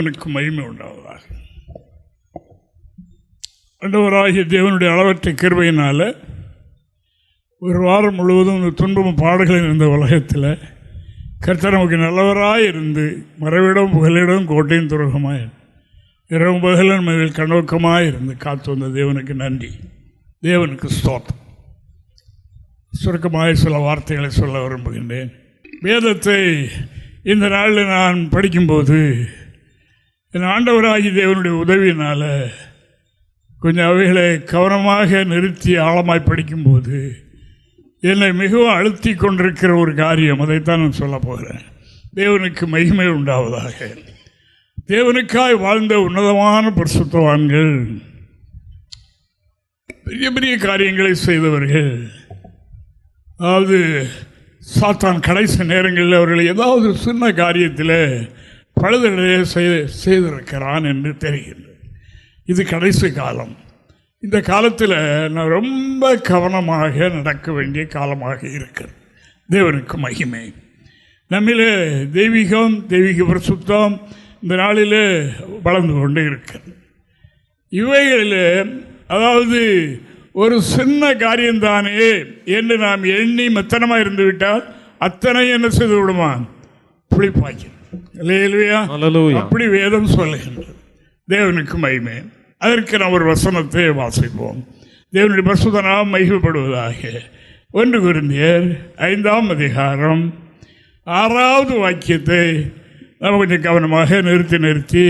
தேவனுக்கு மகிமை உண்டாவதாக. ஆண்டவராகிய தேவனுடைய அளவற்ற கிருபையினால் ஒரு வாரம் முழுவதும் இந்த துன்பமும் பாடுகளும் இருந்த உலகத்தில் கர்த்தர் நமக்கு நல்லவராக இருந்து மறைவிடம் புகலிடம் கோட்டையும் துரோகமாக இரவு பகலும் மேல் கண்ணோக்கமாக இருந்து காத்து வந்த தேவனுக்கு நன்றி, தேவனுக்கு ஸ்தோத்திரம். சுருக்கமாக சில வார்த்தைகளை சொல்ல விரும்புகின்றேன். வேதத்தை இந்த நாளில் நான் படிக்கும்போது என் ஆண்டவராகிய தேவனுடைய உதவியினால் கொஞ்சம் அவைகளை கவனமாக நிறுத்தி ஆழமாய் படிக்கும்போது என்னை மிகவும் அழுத்தி கொண்டிருக்கிற ஒரு காரியம், அதைத்தான் நான் சொல்ல போகிறேன். தேவனுக்கு மகிமை உண்டாவதாக. தேவனுக்காய் வாழ்ந்த உன்னதமான பரிசுத்தவான்கள், பெரிய பெரிய காரியங்களை செய்தவர்கள், அதாவது சாத்தான் கடைசி நேரங்களில் அவர்கள் ஏதாவது சின்ன காரியத்தில் பழுதடைய செய்திருக்கிறான் என்று தெரிகின்றது. இது கடைசி காலம். இந்த காலத்தில் நான் ரொம்ப கவனமாக நடக்க வேண்டிய காலமாக இருக்கிறது. தேவனுக்கு மகிமை. நம்மிலே தெய்வீகம், தெய்வீக பரிசுத்தம் இந்த நாளில் வளர்ந்து கொண்டு இருக்கிறது. இவைகளில் அதாவது ஒரு சின்ன காரியம்தானே என்று நாம் எண்ணி மெத்தனமாக இருந்து விட்டால் அத்தனை என்ன செய்து விடுமா? புளிப்பாக்கி. அப்படி வேதம் சொல்லுகின்றது. தேவனுக்கு மகிமை. அதற்கு நாம் ஒரு வசனத்தை வாசிப்போம். தேவனுடைய பரிசுத்த நாமம் மகிமைப்படுவதாக. 1 கொரிந்தியர் 5ஆம் அதிகாரம் 6வது வாக்கியத்தை நாம் கொஞ்சம் கவனமாக நிறுத்தி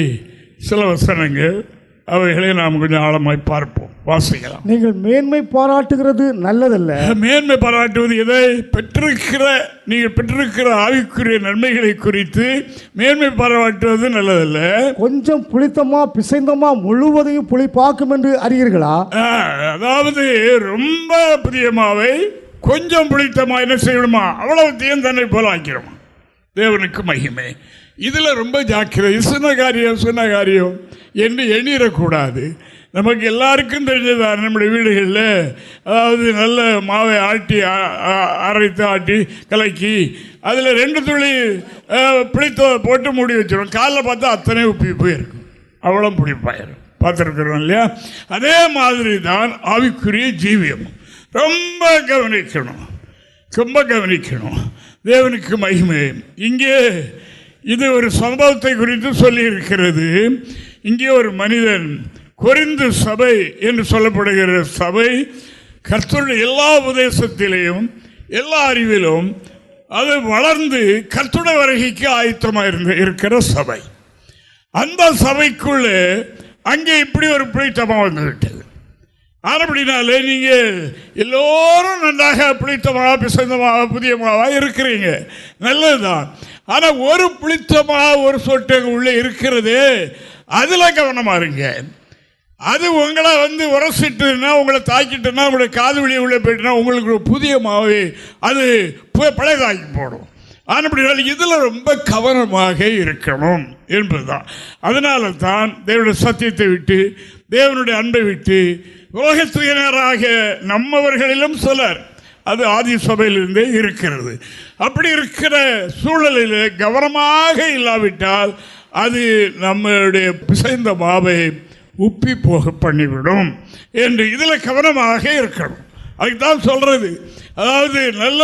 சில வசனங்கள் அவைகளை நாம் கொஞ்சம் ஆழமாய் பார்ப்போம். வாசிக்கலாம். நீங்கள் மேன்மை பாராட்டுகிறது நல்லதல்ல. மேன்மை பாராட்டுவது எதை? நீங்கள் பெற்றிருக்கிற ஆவிக்குரிய நன்மைகளை குறித்து மேன்மை பாராட்டுவது நல்லதல்ல. கொஞ்சம் புளித்தமா பிசைந்தமா முழுவதையும் புளிப்பாக்கும் என்று அறியீர்களா? அதாவது ரொம்ப பிரியமாவை கொஞ்சம் புளித்தமா என்ன செய்யணுமா? அவ்வளவுத்தையும் தன்னை போல ஆக்கிறோமா? தேவனுக்கு மகிமை. இதில் ரொம்ப ஜாக்கிரதை. சின்ன காரியம் என்று எண்ணிடக்கூடாது. நமக்கு எல்லாருக்கும் தெரிஞ்சதான். நம்முடைய வீடுகளில் அதாவது நல்ல மாவை அரைத்து ஆட்டி கலக்கி அதில் 2 துளி புளித்த போட்டு மூடி வச்சிடும். காலைல பார்த்தா அத்தனை உப்பி போயிருக்கும், அவ்வளோ புளிப்பாயிரும். பார்த்துருக்குறோம் இல்லையா? அதே மாதிரி தான் ஆவிக்குரிய ஜீவியம். ரொம்ப கவனிக்கணும். தேவனுக்கு மகிமை. இங்கே இது ஒரு சம்பவத்தை குறித்து சொல்லி இருக்கிறது. இங்கே ஒரு மனிதன், கொரிந்து சபை என்று சொல்லப்படுகிற சபை, கர்த்தருடைய எல்லா உபதேசத்திலேயும் எல்லா அறிவிலும் அது வளர்ந்து கர்த்தருடைய வருகைக்கு ஆயத்தமாக இருக்கிற சபை. அந்த சபைக்குள்ளே அங்கே இப்படி ஒரு பிழைத்தமாக வந்துவிட்டது. அப்படினாலே நீங்கள் எல்லோரும் நன்றாக பிடித்தமாக பிசைந்தமாக புதியமாக இருக்கிறீங்க, நல்லதுதான். ஆனால் ஒரு புளித்தமாக ஒரு சொட்டு உள்ளே இருக்கிறது, அதில் கவனமாக இருங்க. அது உங்களை உரசிட்டுன்னா, உங்களை தாக்கிட்டுன்னா, உங்களுடைய காது வழியை உள்ளே போயிட்டுனா உங்களுக்கு ஒரு புதிய மாவை அது பழையதாக்கி போடும். ஆனால் இதில் ரொம்ப கவனமாக இருக்கணும் என்பதுதான். அதனால தான் தேவனுடைய சத்தியத்தை விட்டு, தேவனுடைய அன்பை விட்டு, உலகத்தினராக நம்மவர்களிலும் சிலர், அது ஆதி சபையிலிருந்தே இருக்கிறது. அப்படி இருக்கிற சூழலில் கவனமாக இல்லாவிட்டால் அது நம்மளுடைய பிசைந்த மாவை உப்பி போக பண்ணிவிடும் என்று இதில் கவனமாக இருக்கணும். அதுதான் சொல்கிறது. அதாவது நல்ல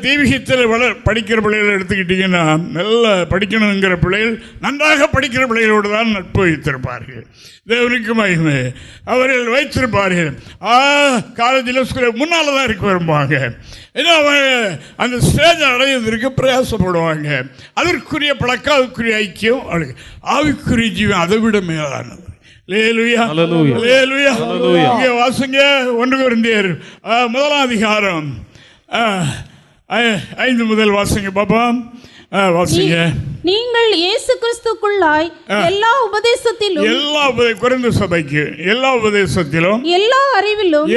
தெய்வீகத்தில் படிக்கிற பிள்ளைகளை எடுத்துக்கிட்டிங்கன்னா, நல்ல படிக்கணுங்கிற பிள்ளைகள் நன்றாக படிக்கிற பிள்ளைகளோடு தான் நட்பு வைத்திருப்பார்கள். தேவனுக்கு மகிமை. அவர்கள் வைத்திருப்பார்கள். காலேஜில் ஸ்கூலில் முன்னால் தான் இருக்க விரும்புவாங்க. ஏன்னா அவங்க அந்த ஸ்டேஜை அடைவதற்கு பிரயாசப்படுவாங்க. அதற்குரிய பழக்கம், அதற்குரிய ஐக்கியம், ஆவிக்குரிய ஜீவன் அதை விட மேலானது. வாசிங்க 1 கொரிந்தியர் 1ஆம் அதிகாரம் 5 முதல் வாசிங்க பாப்போம். வாசிங்க. நீங்கள் இயேசு கிறிஸ்துக்குள்ளாய் எல்லா உபதேசத்திலும், கொரிந்து சபைக்கு எல்லா உபதேசத்திலும், எல்லா அறிவிலும்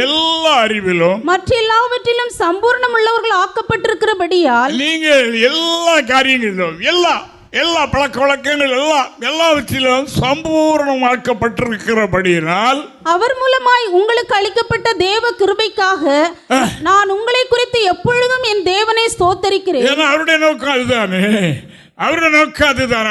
மற்ற எல்லாவற்றிலும் சம்பூர்ணம் உள்ளவர்கள் ஆக்கப்பட்டிருக்கிறபடியால், நீங்கள் எல்லா காரியங்களிலும், எல்லா பழக்க வழக்கங்கள் எல்லாவற்றிலும் சம்பூர்ணமாக்கப்பட்டிருக்கிறபடியினால், அவர் மூலமாய் உங்களுக்கு அளிக்கப்பட்ட தேவ கிருபைக்காக நான் உங்களை குறித்து எப்பொழுதும் என் தேவனை ஸ்தோத்தரிக்கிறேன். அவருடைய நோக்கம் அதுதானே. அவருடைய நோக்கம் அதுதான்.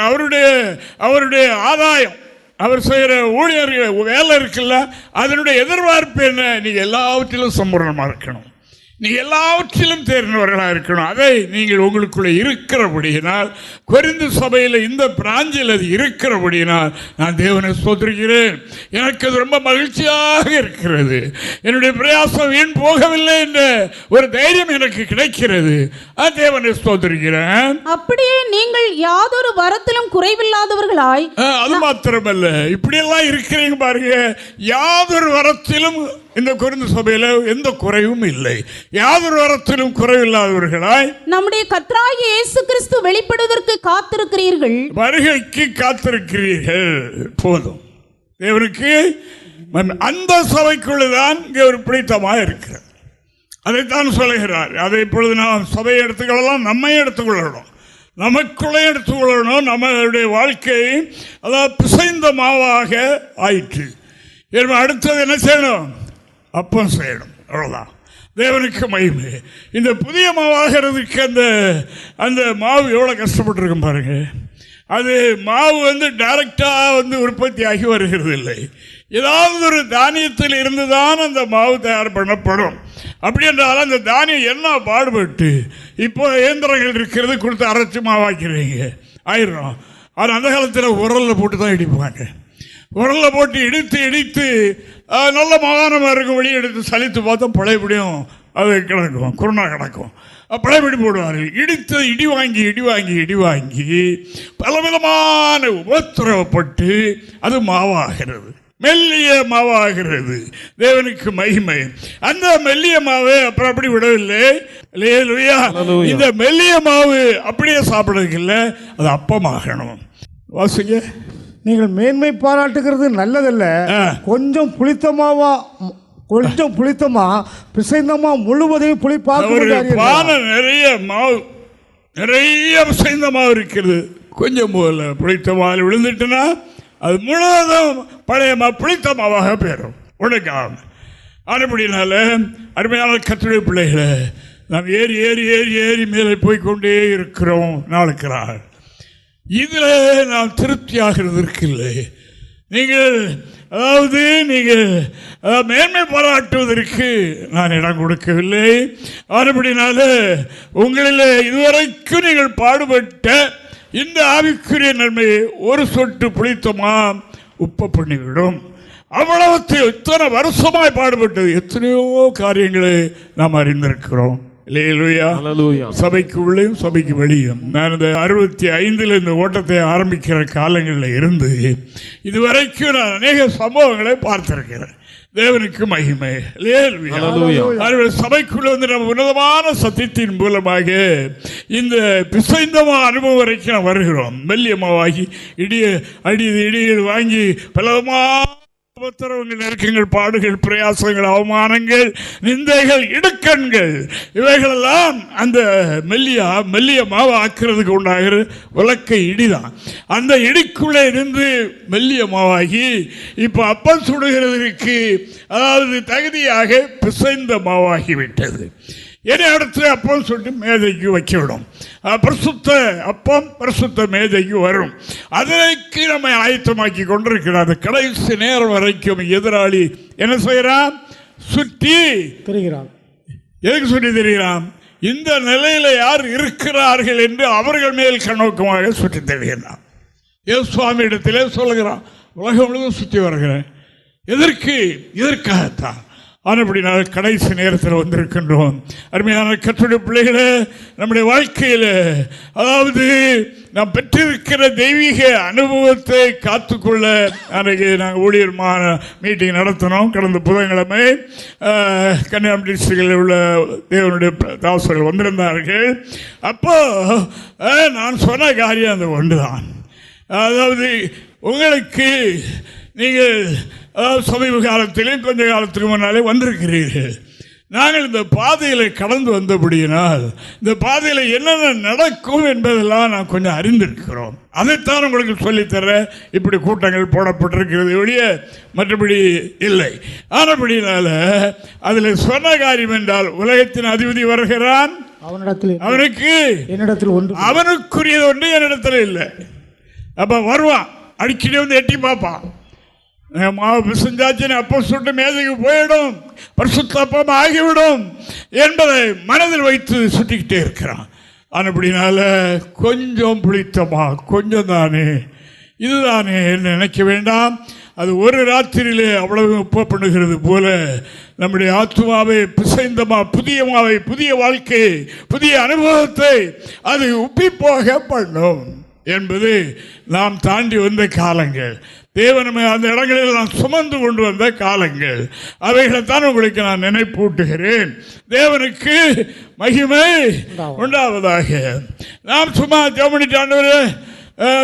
அவருடைய ஆதாயம், அவர் செய்கிற ஊழியர்கள் வேலை இருக்குல்ல, அதனுடைய எதிர்பார்ப்பு என்ன? நீங்கள் எல்லாவற்றிலும் சம்பூர்ணமாக இருக்கணும், நீங்கள் எல்லாவற்றிலும் தேர்ந்தவர்களாக இருக்கணும். அதை நீங்கள் உங்களுக்குள்ளே இருக்கிறபடியினால், கொரிந்து சபையில் இந்த பிராஞ்சில் அது இருக்கிறபடியினால் நான் தேவனை ஸ்தோத்திரிக்கிறேன். எனக்கு அது ரொம்ப மகிழ்ச்சியாக இருக்கிறது. என்னுடைய பிரயாசம் வீண் போகவில்லை என்ற ஒரு தைரியம் எனக்கு கிடைக்கிறது. தேவனை ஸ்தோத்திரிக்கிறேன். அப்படியே நீங்கள் யாதொரு வரத்திலும் குறைவில்லாதவர்களாய், அது மாத்திரமல்ல, இப்படியெல்லாம் இருக்கிறீங்க பாருங்க, யாதொரு வரத்திலும் இந்த கொரிந்து சபையில் எந்த குறைவும் இல்லை, யாதொரு வரத்திலும் குறைவில்லாதவர்களாய் நம்முடைய கர்த்தராகிய இயேசு கிறிஸ்து வெளிப்படுவதற்கு காத்திருக்கிறீர்கள், வருகைக்கு காத்திருக்கிறீர்கள். போதும். தேவனுக்கு அந்த சபைக்குள்ளதான் இங்கே ஒரு பிடித்தமாக இருக்கிறது. அதைத்தான் சொல்லுகிறார். அதை இப்பொழுது நாம் சபையை எடுத்துக்கொள்ளலாம், நம்மை எடுத்துக்கொள்ளணும், நமக்குள்ளே எடுத்துக்கொள்ளணும். நம்மளுடைய வாழ்க்கை அதாவது பிசைந்த மாவாக ஆயிற்று. அடுத்தது என்ன செய்யணும்? அப்பம் செய்யணும். அவ்வளோதான். தேவனுக்கு மகிமை. இந்த புதிய மாவாகிறதுக்கு அந்த மாவு எவ்வளோ கஷ்டப்பட்டுருக்கும் பாருங்க. அது மாவு டைரக்டாக உற்பத்தி ஆகி வருகிறது இல்லை, ஏதாவது ஒரு தானியத்தில் இருந்து தான் அந்த மாவு தயார் பண்ணப்படும். அப்படி என்றால் அந்த தானியம் என்ன பாடுபட்டு இப்போ இயந்திரங்கள் இருக்கிறது, கொடுத்து அரைச்சி மாவாக்கிறீங்க, ஆயிரும். ஆனால் அந்த காலத்தில் உரலில் போட்டு தான் இடிப்பாங்க. உரலில் போட்டு இடித்து நல்ல மாகாணமாக இருக்கும், வெளியே எடுத்து சலித்து பார்த்தா பழையபடியும் அது கிடக்கும், குருணா கிடக்கும். பழையபடி போடுவார்கள். இடி வாங்கி பலவிதமான உபத்திரவப்பட்டு அது மாவாகிறது, மெல்லிய மாவாகிறது. தேவனுக்கு மகிமை. அந்த மெல்லிய மாவு அப்புறம் அப்படி விடவில்லை. இந்த மெல்லிய மாவு அப்படியே சாப்பிடுறதுக்கு இல்லை, அது அப்பமாகணும். வாசிங்க. நீங்கள் மேன்மை பாராட்டுகிறது நல்லதல்ல, கொஞ்சம் புளித்தமா பிசைந்தமா முழுவதையும் புளிப்பாக நிறைய மாவு, நிறைய பிசைந்த மாவு இருக்கிறது. கொஞ்சம் போல புளித்த மாவு விழுந்துட்டுனா அது முழுவதும் பழைய புளித்த மாவாக பெறும், உடைக்காம. அதுபடினால அருமையான கர்த்தருடைய பிள்ளைகளை நாம் ஏறி ஏறி ஏறி ஏறி மேலே போய்கொண்டே இருக்கிறோம் நாளுக்கு நாள். இதில் நாம் திருப்தியாகிறதற்கு இல்லை. நீங்கள் மேன்மை பாராட்டுவதற்கு நான் இடம் கொடுக்கவில்லை. அதுபடினால உங்களில் இதுவரைக்கும் நீங்கள் பாடுபட்ட இந்த ஆவிக்குரிய நன்மையை ஒரு சொட்டு புளித்தமா உப்ப பண்ணிவிடும். அவ்வளவு எத்தனை வருஷமாய் பாடுபட்டது, எத்தனையோ காரியங்களை நாம் அறிந்திருக்கிறோம். சபைக்கு உள்ளேயும் சபைக்கு வெளியும். நான் இந்த 65 இந்த ஓட்டத்தை ஆரம்பிக்கிற காலங்களில் இருந்து இதுவரைக்கும் நான் அநேக சம்பவங்களை பார்த்திருக்கிறேன். தேவனுக்கு மகிமை. சபைக்குள்ள நம்ம உன்னதமான சத்தியத்தின் மூலமாக இந்த பிசைந்தமா அனுபவம் வரைக்கும் நாம் வருகிறோம். மெல்லியமாவாகி இடிகள் வாங்கி பலவிதமான உபத்திரவங்கள், நெருக்கங்கள், பாடுகள், பிரயாசங்கள், அவமானங்கள், நிந்தைகள், இடுக்கண்கள், இவைகளெல்லாம் அந்த மெல்லிய மாவு ஆக்கிறதுக்கு உண்டாகிற உலக்கை இடிதான். அந்த இடிக்குள்ளே இருந்து மெல்லிய மாவாகி இப்போ அப்பம் சுடுகிறதுக்கு அதாவது தகுதியாக பிசைந்த மாவாகிவிட்டது. என்னை அடுத்து அப்பம் சுட்டு மேதைக்கு வைக்கிவிடும். பரிசுத்த அப்பம் பரிசுத்த மேதைக்கு வரும். அதற்கு நம்ம ஆயத்தமாக்கி கொண்டிருக்கிறார். கடைசி நேரம் வரைக்கும் எதிராளி என்ன செய்யறான்? சுற்றி தெரிகிறான். எதுக்கு சுற்றி தெரிகிறான்? இந்த நிலையில யார் இருக்கிறார்கள் என்று அவர்கள் மேல் கண்ணோக்கமாக சுற்றி தெரிகிறான். சுவாமி இடத்திலே சொல்லுகிறான், உலகம் முழுவதும் சுற்றி வருகிறேன். எதற்காகத்தான்? ஆனால் கடைசி நேரத்தில் வந்திருக்கின்றோம். அருமையான கர்த்தருடைய பிள்ளைகளை, நம்முடைய வாழ்க்கையில் அதாவது நாம் பெற்றிருக்கிற தெய்வீக அனுபவத்தை காத்துக்கொள்ள அன்றைக்கு நாங்கள் ஊழியர்மான மீட்டிங் நடத்தினோம். கடந்த புதன்கிழமை கன்னியாகுமரி டிஸ்ட்ரிக்டில் உள்ள தேவனுடைய தாசர்கள் வந்திருந்தார்கள். அப்போ நான் சொன்ன காரியம் அந்த ஒன்று தான். அதாவது உங்களுக்கு நீங்கள் சமீப காலத்திலே கொஞ்ச காலத்துக்கு முன்னாலே வந்திருக்கிறீர்கள். நாங்கள் இந்த பாதையில் கடந்து வந்தபடியினால் இந்த பாதையில் என்னென்ன நடக்கும் என்பதெல்லாம் நான் கொஞ்சம் அறிந்திருக்கிறோம். அதைத்தான் உங்களுக்கு சொல்லித்தர இப்படி கூட்டங்கள் போடப்பட்டிருக்கிறது ஒழிய மற்றபடி இல்லை. ஆனபடினால அதில் சொன்ன காரியம் என்றால் உலகத்தின் அதிபதி வருகிறான், அவனுக்கு என்னிடத்தில் ஒன்று, அவனுக்குரியது ஒன்று என்னிடத்தில் இல்லை. அப்போ வருவான், அடிக்கடி வந்து எட்டி பார்ப்பான். மாவு பிசைஞ்சாச்சு, அப்பம் சுட்டு மேதைக்கு போயிடும், பரிசுத்த அப்பம் ஆகிவிடும் என்பதை மனதில் வைத்து சுட்டிக்கிட்டே இருக்கிறான். அப்படினால கொஞ்சம் புளித்தமா, கொஞ்சம் தானே, இதுதானே நினைக்க வேண்டாம். அது ஒரு ராத்திரியிலே அவ்வளவு உப்ப பண்ணுகிறது போல நம்முடைய ஆத்மாவை பிசைந்தமா, புதிய மாவை, புதிய வாழ்க்கையை, புதிய அனுபவத்தை அது உப்பி போக பண்ணும் என்பது நாம் தாண்டி வந்த காலங்கள். தேவனமே அந்த இடங்களில் நான் சுமந்து கொண்டு வந்த காலங்கள். அவைகளைத்தான் உங்களுக்கு நான் நினைப்பூட்டுகிறேன். தேவனுக்கு மகிமை உண்டாவதாக. நாம் சும்மா ஜெபம் ஆண்டவரே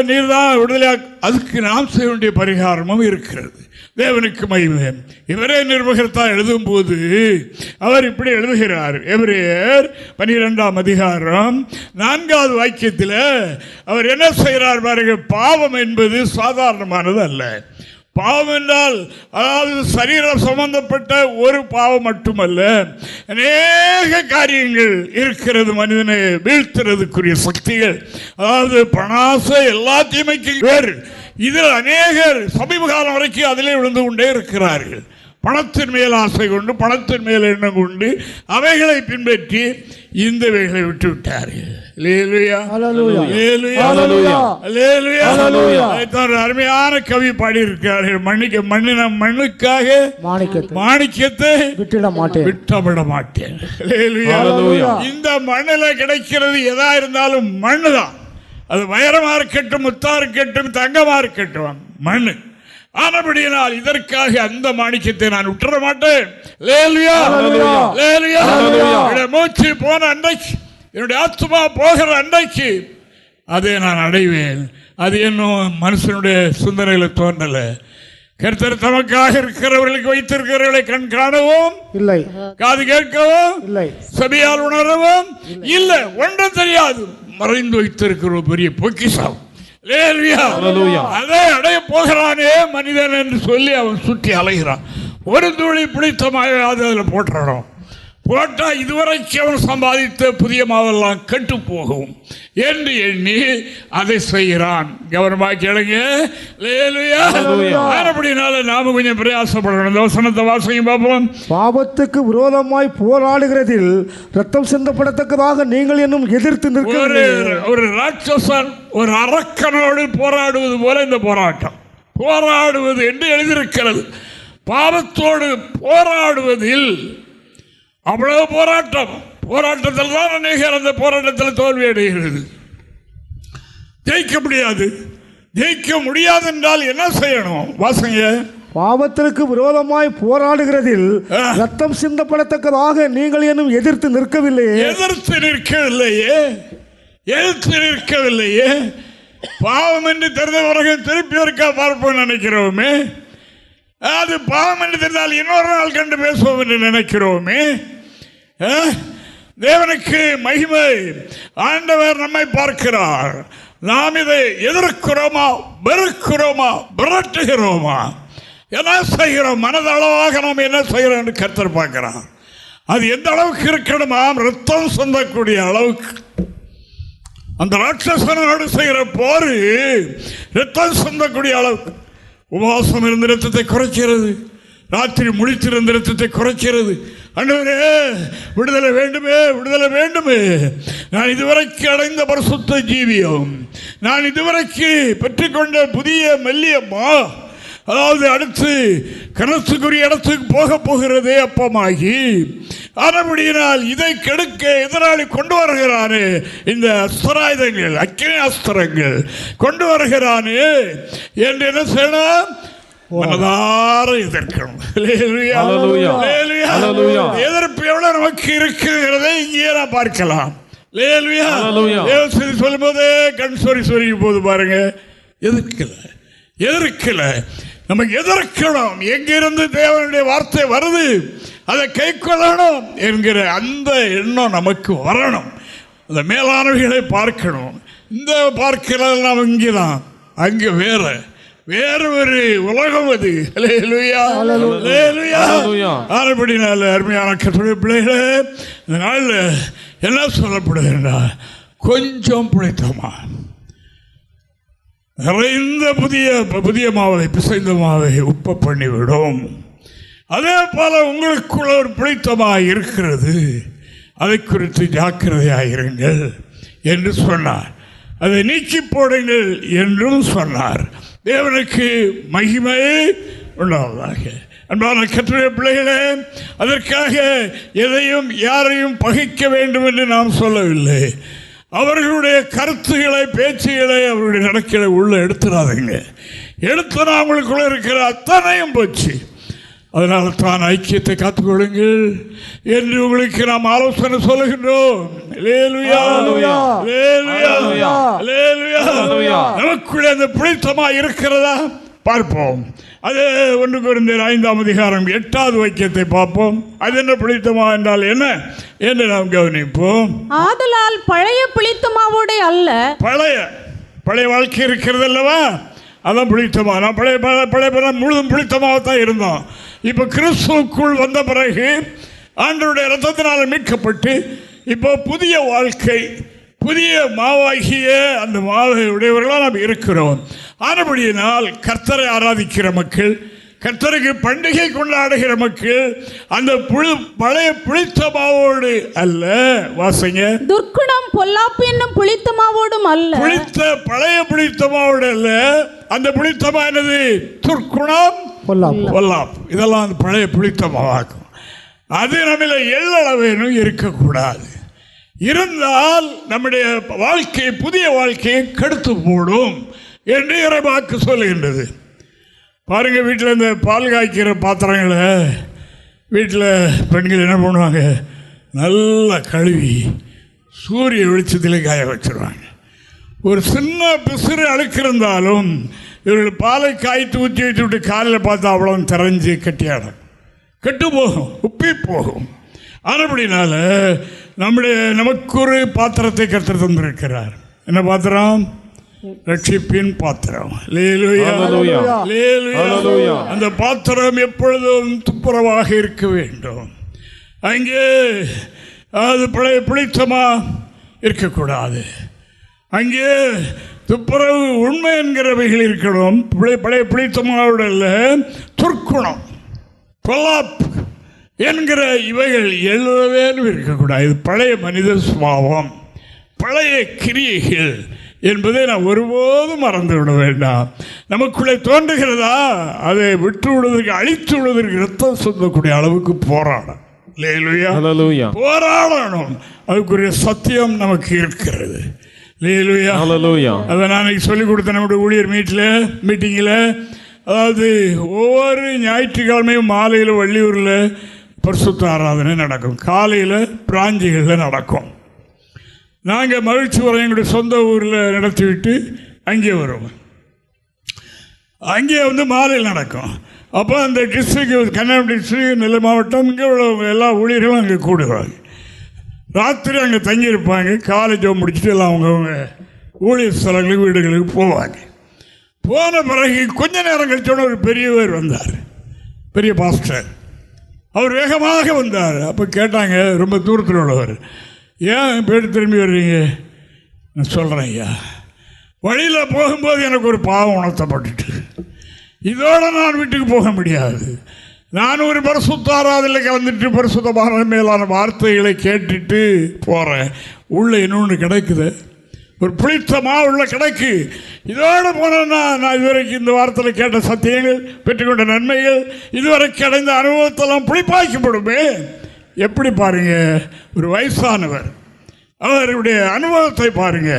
நீர் தான் விடுதலை, அதுக்கு நாம் செய்ய வேண்டிய பரிகாரமும் இருக்கிறது. தேவனுக்கு மகிமை. இவரே நிர்வகர்த்தா எழுதும் போது அவர் இப்படி எழுதுகிறார். எபிரேயர் 12ஆம் அதிகாரம் 4வது வாக்கியத்தில் அவர் என்ன செய்கிறார் பாருங்க. பாவம் என்பது சாதாரணமானது அல்ல. பாவம் என்றால் அதாவது சரீரம் சம்பந்தப்பட்ட ஒரு பாவம் மட்டுமல்ல, அநேக காரியங்கள் இருக்கிறது மனிதனை வீழ்த்துறதுக்குரிய சக்திகள். அதாவது பணாசை எல்லா தீமைக்கும் வேறு. இதில் அநேகர் சமீப காலம் வரைக்கும் அதிலே விழுந்து கொண்டே இருக்கிறார்கள். பணத்தின் மேல் ஆசை கொண்டு, பணத்தின் மேல் எண்ணம் கொண்டு அவைகளை பின்பற்றி இந்த வேகளை விட்டு விட்டார்கள். அருமையான கவி பாடியிருக்கிறார்கள். மண்ணுக்காக மாணிக்கத்தை விட்டுவிட மாட்டேன். இந்த மண்ணில் கிடைக்கிறது எதா இருந்தாலும் மண்ணுதான். அது வைரமா இருக்கட்டும், முத்தா இருக்கட்டும், தங்கமா இருக்கட்டும், மண்ணு. ஆனபடியினால் இதற்காக அந்த மாணிக்கத்தை நான் விட்டுற மாட்டேன். மூச்சு போன அன்றைக்கு, என்னுடைய ஆத்மா போகிற அன்றைக்கு அதை நான் அடைவேன். அது இன்னும் மனுஷனுடைய சிந்தனையில் தோன்றல. கர்த்தர் தமக்காக இருக்கிறவர்களுக்கு வைத்திருக்கிறவர்களை கண் காணவும் இல்லை, காது கேட்கவும் இல்லை, செவியால் உணரவும் இல்லை, ஒன்றும் தெரியாது. மறைந்து வைத்திருக்கிற ஒரு பெரிய பொக்கிஷம். அதை அடைய போகிறானே மனிதன் என்று சொல்லி அவன் சுற்றி அலைகிறான். ஒரு துளி பிடித்தமாக அதில் போட்டுறோம். போட்டா இதுவரைக்கு அவன் சம்பாதித்த புதிய மாவெல்லாம் கெட்டு போகும் என்று எண்ணி அதை செய்கிறான். கவனமாக கேளுங்க. அப்படினால நாம கொஞ்சம் பிரயாசப்படணும். வசனத்தை வாசிங்க பார்ப்போம். பாவத்துக்கு விரோதமாய் போராடுகிறதில் ரத்தம் சிந்தப்படத்தக்கதாக நீங்கள் இன்னும் எதிர்த்து நிற்க. ஒரு ராட்சசன் ஒரு அரக்கனோடு போராடுவது போல இந்த போராட்டம். போராடுவது என்று எழுதியிருக்கிறது. பாவத்தோடு போராடுவதில் அவ்வளவு போராட்டம். போராட்டத்தில் தான் அநேகர் அந்த போராட்டத்தில் தோல்வி அடைகிறது. ஜெயிக்க முடியாது. ஜெயிக்க முடியாது என்றால் என்ன செய்யணும்? வாசங்க. பாவத்திற்கு விரோதமாய் போராடுகிறதில் ரத்தம் சிந்தப்படத்தக்கதாக நீங்கள் இன்னும் எதிர்த்து நிற்கவில்லையே. எதிர்த்து நிற்கவில்லையே. எதிர்த்து நிற்கவில்லையே. பாவம் என்று தெரிந்தவர்கள் திருப்பி இருக்கா பார்ப்போம் நினைக்கிறோமே. அது பாவம் என்று தெரிந்தால் இன்னொரு நாள் கண்டு பேசுவோம் என்று நினைக்கிறோமே. தேவனுக்கு மகிமை. ஆண்டவர் நம்மை பார்க்கிறார். நாம் இதை எதிர்க்கிறோமா, வெறுக்கிறோமா, விரட்டுகிறோமா, என்ன செய்கிறோம்? மனதளவாக நாம் என்ன செய்கிறோம் என்று கர்த்தர் பார்க்கிறார். அது எந்த அளவுக்கு இருக்கணுமா? ரத்தம் சொந்தக்கூடிய அளவுக்கு. அந்த ராட்சசனோடு செய்கிற போரு ரத்தம் சொந்தக்கூடிய அளவுக்கு. உபவாசம் இருந்த ரத்தத்தை குறைக்கிறது, ராத்திரி முழித்திருந்த ரத்தத்தை குறைக்கிறது. ஆண்டவரே விடுதலை வேண்டுமே, விடுதலை வேண்டுமே. நான் இதுவரைக்கு அடைந்த பரிசுத்த ஜீவியம், நான் இதுவரைக்கு பெற்றுக்கொண்ட புதிய மெல்லியம்மா, அதாவது அடுத்து கனத்துக்குரிய இடத்துக்கு போக போகிறதே அப்பமாகி, ஆனபடியினால் இதை கெடுக்க எதிராளி கொண்டு வருகிறானே இந்த அஸ்திராயுதங்கள், அக்கினி அஸ்திரங்கள் கொண்டு வருகிறானே என்று என்ன செய்யணும்? மனதார எதிர்க்கணும். எதிர்ப்பு எவ்வளவு நமக்கு இருக்கிறதை இங்கே நான் பார்க்கலாம். சொல்லும் போதே கண் சொறி போது பாருங்க. எதிர்க்கல நமக்கு எதிர்க்கணும். எங்கிருந்து தேவனுடைய வார்த்தை வருது அதை கை கொள்ளணும் என்கிற அந்த எண்ணம் நமக்கு வரணும். அந்த மேலானவைகளை பார்க்கணும். இந்த பார்க்கிறது நாம் இங்கேதான், அங்கே வேறு ஒரு உலகம் அது. அருமையான கர்த்தருடைய பிள்ளைகளே, இந்த நாளில் என்ன சொல்லப்படுகிறா? கொஞ்சம் புளித்தமா, நிறைந்த புதிய மாவை, பிசைந்த மாவை உப்ப பண்ணிவிடும். அதே போல உங்களுக்குள்ள ஒரு புளித்தமாக இருக்கிறது, அதை குறித்து ஜாக்கிரதையாக இருங்கள் என்று சொன்னார். அதை நீக்கி போடுங்கள் என்றும் சொன்னார். தேவனுக்கு மகிமை உண்டாவதாக. அன்பான கர்த்தருடைய பிள்ளைகளே, அதற்காக எதையும் யாரையும் பகைக்க வேண்டும் என்று நாம் சொல்லவில்லை. அவர்களுடைய கருத்துக்களை, பேச்சுகளை, அவருடைய நடக்கைகளை உள்ள எடுத்துடாதீங்க. எடுத்துனா அவங்களுக்குள்ள இருக்கிற அத்தனையும் போச்சு. அதனால தான் ஐக்கியத்தை காத்துக்கொள்ளுங்கள் என்று உங்களுக்கு நாம் ஆலோசனை சொல்லுகின்றோம். நமக்குள்ளே அந்த பிடித்தமா இருக்கிறதா பார்ப்போம். அது 1 கொரிந்தியர் 5ஆம் அதிகாரம் 8வது வாக்கியத்தை பார்ப்போம். அது என்ன பிடித்தமா என்றால் என்ன என்று நாம் கவனிப்போம். ஆதலால் பழைய பிளித்தமாவோட அல்ல, பழைய வாழ்க்கை இருக்கிறது அல்லவா, அதான் பிடித்தமா. நான் பழைய முழுதும் பிடித்தமாகத்தான் இருந்தோம். இப்போ கிறிஸ்துவுக்குள் வந்த பிறகு ஆண்டவருடைய இரத்தத்தினால் மீட்கப்பட்டு இப்போ புதிய வாழ்க்கை, புதிய மாவாகிய அந்த மாவை உடையவர்களாக நாம் இருக்கிறோம். ஆனபடியினால் கர்த்தரை ஆராதிக்கிற மக்கள், கர்த்தருக்கு பண்டிகை கொண்டாடுகிற மக்கள் அந்த பழைய புளித்த மாவோடு அல்ல, வாசங்க, துர்க்குணம் பொல்லாப்பு என்னும் புளித்த மாவோடும் அல்ல, பழைய புளித்த மாவோடு அல்ல. அந்த புளித்தமா என்னது? துர்க்குணம், பொல்லாப்பு. இதெல்லாம் அந்த பழைய புளித்த மாவாக்கும். அது நம்மள எள்ளளவேனும் இருக்கக்கூடாது. இருந்தால் நம்முடைய வாழ்க்கை, புதிய வாழ்க்கையை கெடுத்து போடும் என்று இறைவாக்கு சொல்லுகின்றது. பாருங்க, வீட்டில் இந்த பால் காய்க்கிற பாத்திரங்களை வீட்டில் பெண்கள் என்ன பண்ணுவாங்க? நல்லா கழுவி சூரிய வெளிச்சத்தில் காய வச்சுருவாங்க. ஒரு சின்ன பிசுறு அழுக்கு இருந்தாலும் இவர்கள் பாலை காய்த்து ஊற்றி வைத்து விட்டு காலையில் பார்த்தா அவ்வளோ திறஞ்சு கட்டியாடும், கெட்டு போகும், உப்பி போகும். ஆனபடினால நமக்கு ஒரு பாத்திரத்தை கர்த்தர் தந்திருக்கிறார். என்ன பாத்திரம்? ரட்சிப்பின் பாத்திரம். அந்த பாத்திரம் எப்பொழுதும் துப்புரவாக இருக்க வேண்டும். அங்கே அது பழைய பிடித்தமா இருக்கக்கூடாது. அங்கே துப்புரவு உண்மை என்கிறவைகள் இருக்கணும். பழைய பிடித்தமாவோட துர்க்குணம், பொல்லாப்பு என்கிற இவைகள் எழுதவேனும் இருக்கக்கூடாது. இது பழைய மனித சுபாவம், பழைய கிரியைகள் என்பதை நான் ஒருபோதும் மறந்து விட வேண்டாம். நமக்குள்ளே தோன்றுகிறதா அதை விட்டு விடுவதற்கு, அழித்து விடுவதற்கு ரத்தம் சொந்தக்கூடிய அளவுக்கு போராடணும். போராடணும். அதுக்குரிய சத்தியம் நமக்கு இருக்கிறது. அதை நான் சொல்லிக் கொடுத்தேன் நம்முடைய ஊழியர் மீட்டிங்கில். அதாவது ஒவ்வொரு ஞாயிற்றுக்கிழமையும் மாலையில் வள்ளியூரில் பரிசுத்த ஆராதனை நடக்கும். காலையில் பிராஞ்சிகளில் நடக்கும். நாங்கள் மகிழ்ச்சி வர எங்களுடைய சொந்த ஊரில் நடத்திவிட்டு அங்கே வருவோம். அங்கே மாலையில் நடக்கும். அப்போ அந்த டிஸ்ட்ரிக்ட், கன்னியாகுமரி டிஸ்ட்ரிக்ட், நெல்லை மாவட்டம், இங்கே உள்ளவங்க எல்லா ஊழியர்களும் அங்கே கூடுவாங்க. ராத்திரி அங்கே தங்கியிருப்பாங்க. காலேஜை முடிச்சுட்டு எல்லாம் அவங்கவுங்க ஊழியர் ஸ்தலங்களுக்கு, வீடுகளுக்கு போவாங்க. போன பிறகு கொஞ்ச நேரம் கழிச்சோட ஒரு பெரியவர் வந்தார், பெரிய பாஸ்டர். அவர் வேகமாக வந்தார். அப்போ கேட்டாங்க, ரொம்ப தூரத்தில் உள்ளவர், ஏன் பேர் திரும்பி வர்றீங்க? நான் சொல்கிறேன், ஐயா, வழியில் போகும்போது எனக்கு ஒரு பாவம் உணர்த்தப்பட்டுட்டு, இதோடு நான் வீட்டுக்கு போக முடியாது. நான் ஒரு பரிசுத்த ஆராதனைக்கு வந்துட்டு பரிசுத்தமான மேலான வார்த்தைகளை கேட்டுட்டு போகிறேன். உள்ளே இன்னொன்று கிடைக்குது, ஒரு பிடித்தமா உள்ள கிடைக்கு. இதோடு போனேன்னா நான் இதுவரைக்கும் இந்த வாரத்தில் கேட்ட சத்தியங்கள், பெற்றுக்கொண்ட நன்மைகள், இதுவரைக்கும் அடைந்த அனுபவத்தெல்லாம் புளிப்பாக்கப்படுமே. எப்படி பாருங்க, ஒரு வயசானவர், அவருடைய அனுபவத்தை பாருங்க.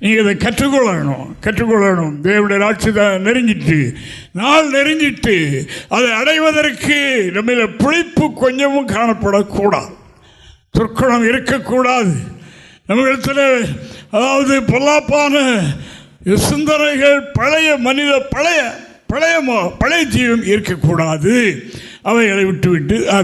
நீங்கள் இதை கற்றுக்கொள்ளணும். தேவனுடைய ராட்சி தான் நெருங்கிட்டு, நாள் நெருங்கிட்டு, அதை அடைவதற்கு நம்மள புளிப்பு கொஞ்சமும் காணப்படக்கூடாது, துர்க்குணம் இருக்கக்கூடாது நம்மிடத்தில். அதாவது பொல்லாப்பான சிந்தனைகள், பழைய ஜீவம் இருக்கக்கூடாது. அவைகளை விட்டு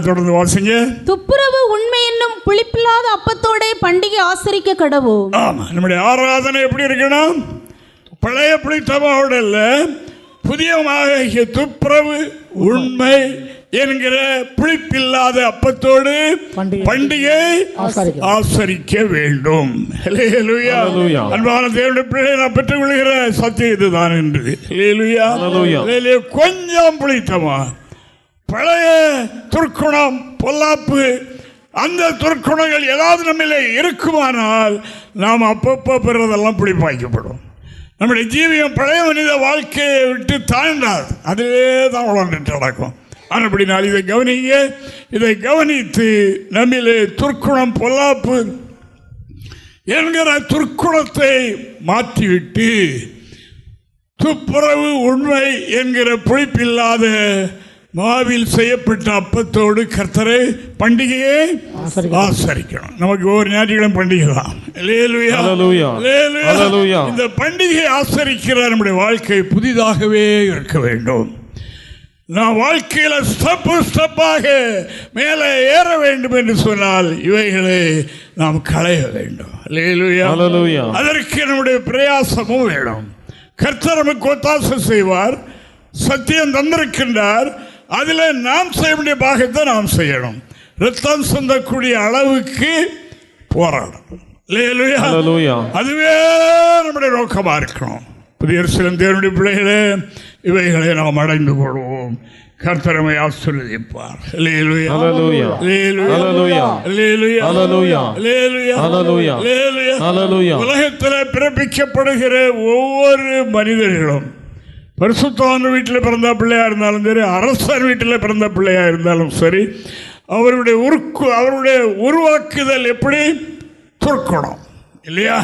தொடர்ந்து வாசிங்க. துப்புரவு உண்மை என்னும் புளிப்பில்லாத அப்பத்தோட பண்டிகை ஆசரிக்க கடவோம். ஆமா, நம்முடைய ஆராதனை எப்படி இருக்கணும்? பழைய புளித்தமாவோட இல்ல, புதியமாக துப்புரவு உண்மை என்கிற புளிப்பில்லாத அப்பத்தோடு பண்டிகை ஆசரிக்க வேண்டும். அன்பான தேவனுடைய பிள்ளைகளை நான் பெற்றுக் கொள்கிற சத்தியம் இதுதான் என்று. கொஞ்சம் புளித்தமா பழைய துர்க்குணம் பொல்லாப்பு அந்த துர்க்குணங்கள் ஏதாவது நம்மளே இருக்குமானால் நாம் அப்பப்போ பெறுவதெல்லாம் புளிப்பாய்க்கப்படும். நம்முடைய ஜீவியம் பழைய மனித வாழ்க்கையை விட்டு தாண்டாது, அதிலே தான் வளர்ந்துட்டு நடக்கும். அப்படி நான் இதை கவனிங்க. இதை கவனித்து நம்மிலே துர்க்குணம் பொல்லாப்பு என்கிற துர்க்குணத்தை மாற்றிவிட்டு துப்புரவு உண்மை என்கிற புளிப்பில்லாத மாவில் செய்யப்பட்ட அப்பத்தோடு கர்த்தரை பண்டிகையை ஆசரிக்கணும். நமக்கு ஒவ்வொரு ஞாயிற்றுக்கிழமை பண்டிகை தான். இந்த பண்டிகை ஆசரிக்கிற நம்முடைய வாழ்க்கை புதிதாகவே இருக்க வேண்டும். நாம் வாழ்க்கையில் ஸ்டெப்பாக மேலே ஏற வேண்டும் என்று சொன்னால் இவைகளை நாம் களைய வேண்டும். அதற்கு நம்முடைய பிரயாசமும் வேணும். கர்த்தர் நமக்கு ஒத்தாசை செய்வார், சத்தியம் தந்திருக்கின்றார். அதில் நாம் செய்ய வேண்டிய பாகத்தை நாம் செய்யணும். ரத்தம் சிந்தக்கூடிய அளவுக்கு போராடணும். அதுவே நம்முடைய நோக்கமாக இருக்கணும். புதிய தேவனுடைய பிள்ளைகளே, இவைகளை நாம் அடைந்து கொள்வோம். கர்த்தரமை ஆசீர்வதிப்பார். உலகத்தில் பிறப்பிக்கப்படுகிற ஒவ்வொரு மனிதர்களும் பரிசுத்தவான் வீட்டில் பிறந்த பிள்ளையா இருந்தாலும் சரி, அரசர் வீட்டில் பிறந்த பிள்ளையா இருந்தாலும் சரி, அவருடைய உருவாக்குதல் எப்படி துர்க்கணும் இல்லையா?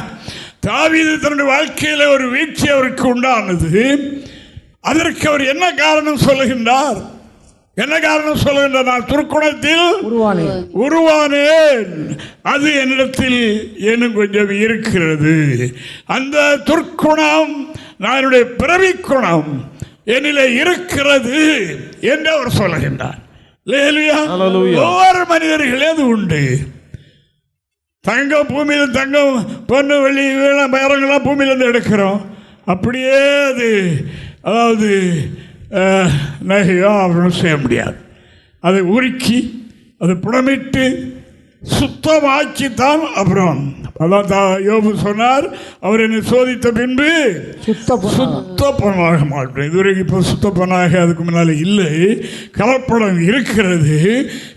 தாவீது தன்னுடைய வாழ்க்கையில் ஒரு வீழ்ச்சி அவருக்கு உண்டானது. அதற்கு அவர் என்ன காரணம் சொல்லுகின்றார்? நான் துர்க்குணத்தில் உருவானேன், அது என்னிடத்தில் இன்னும் கொஞ்சம் இருக்கிறது. அந்த துர்க்குணம் நான் என்னுடைய பிறவி குணம் என்னிலே இருக்கிறது என்று அவர் சொல்லுகின்றார். ஒவ்வொரு மனிதர்களே அது உண்டு. தங்கம் பூமியில், தங்கம் பொண்ணு வெள்ளி பயங்கள்லாம் பூமியிலேருந்து எடுக்கிறோம். அப்படியே அது அதாவது நகையோ அப்படின்னு செய்ய முடியாது. அதை உருக்கி அதை புடமிட்டு சுத்தமாக்கித்தான் அப்புறம் அதான் யோபு சொன்னார், அவர் என்னை சோதித்த பின்பு சுத்தப்பனாக மாட்டேன். இதுவரைக்கும் இப்போ சுத்தப்பனாக அதுக்கு முன்னால் இல்லை, கலப்படம் இருக்கிறது.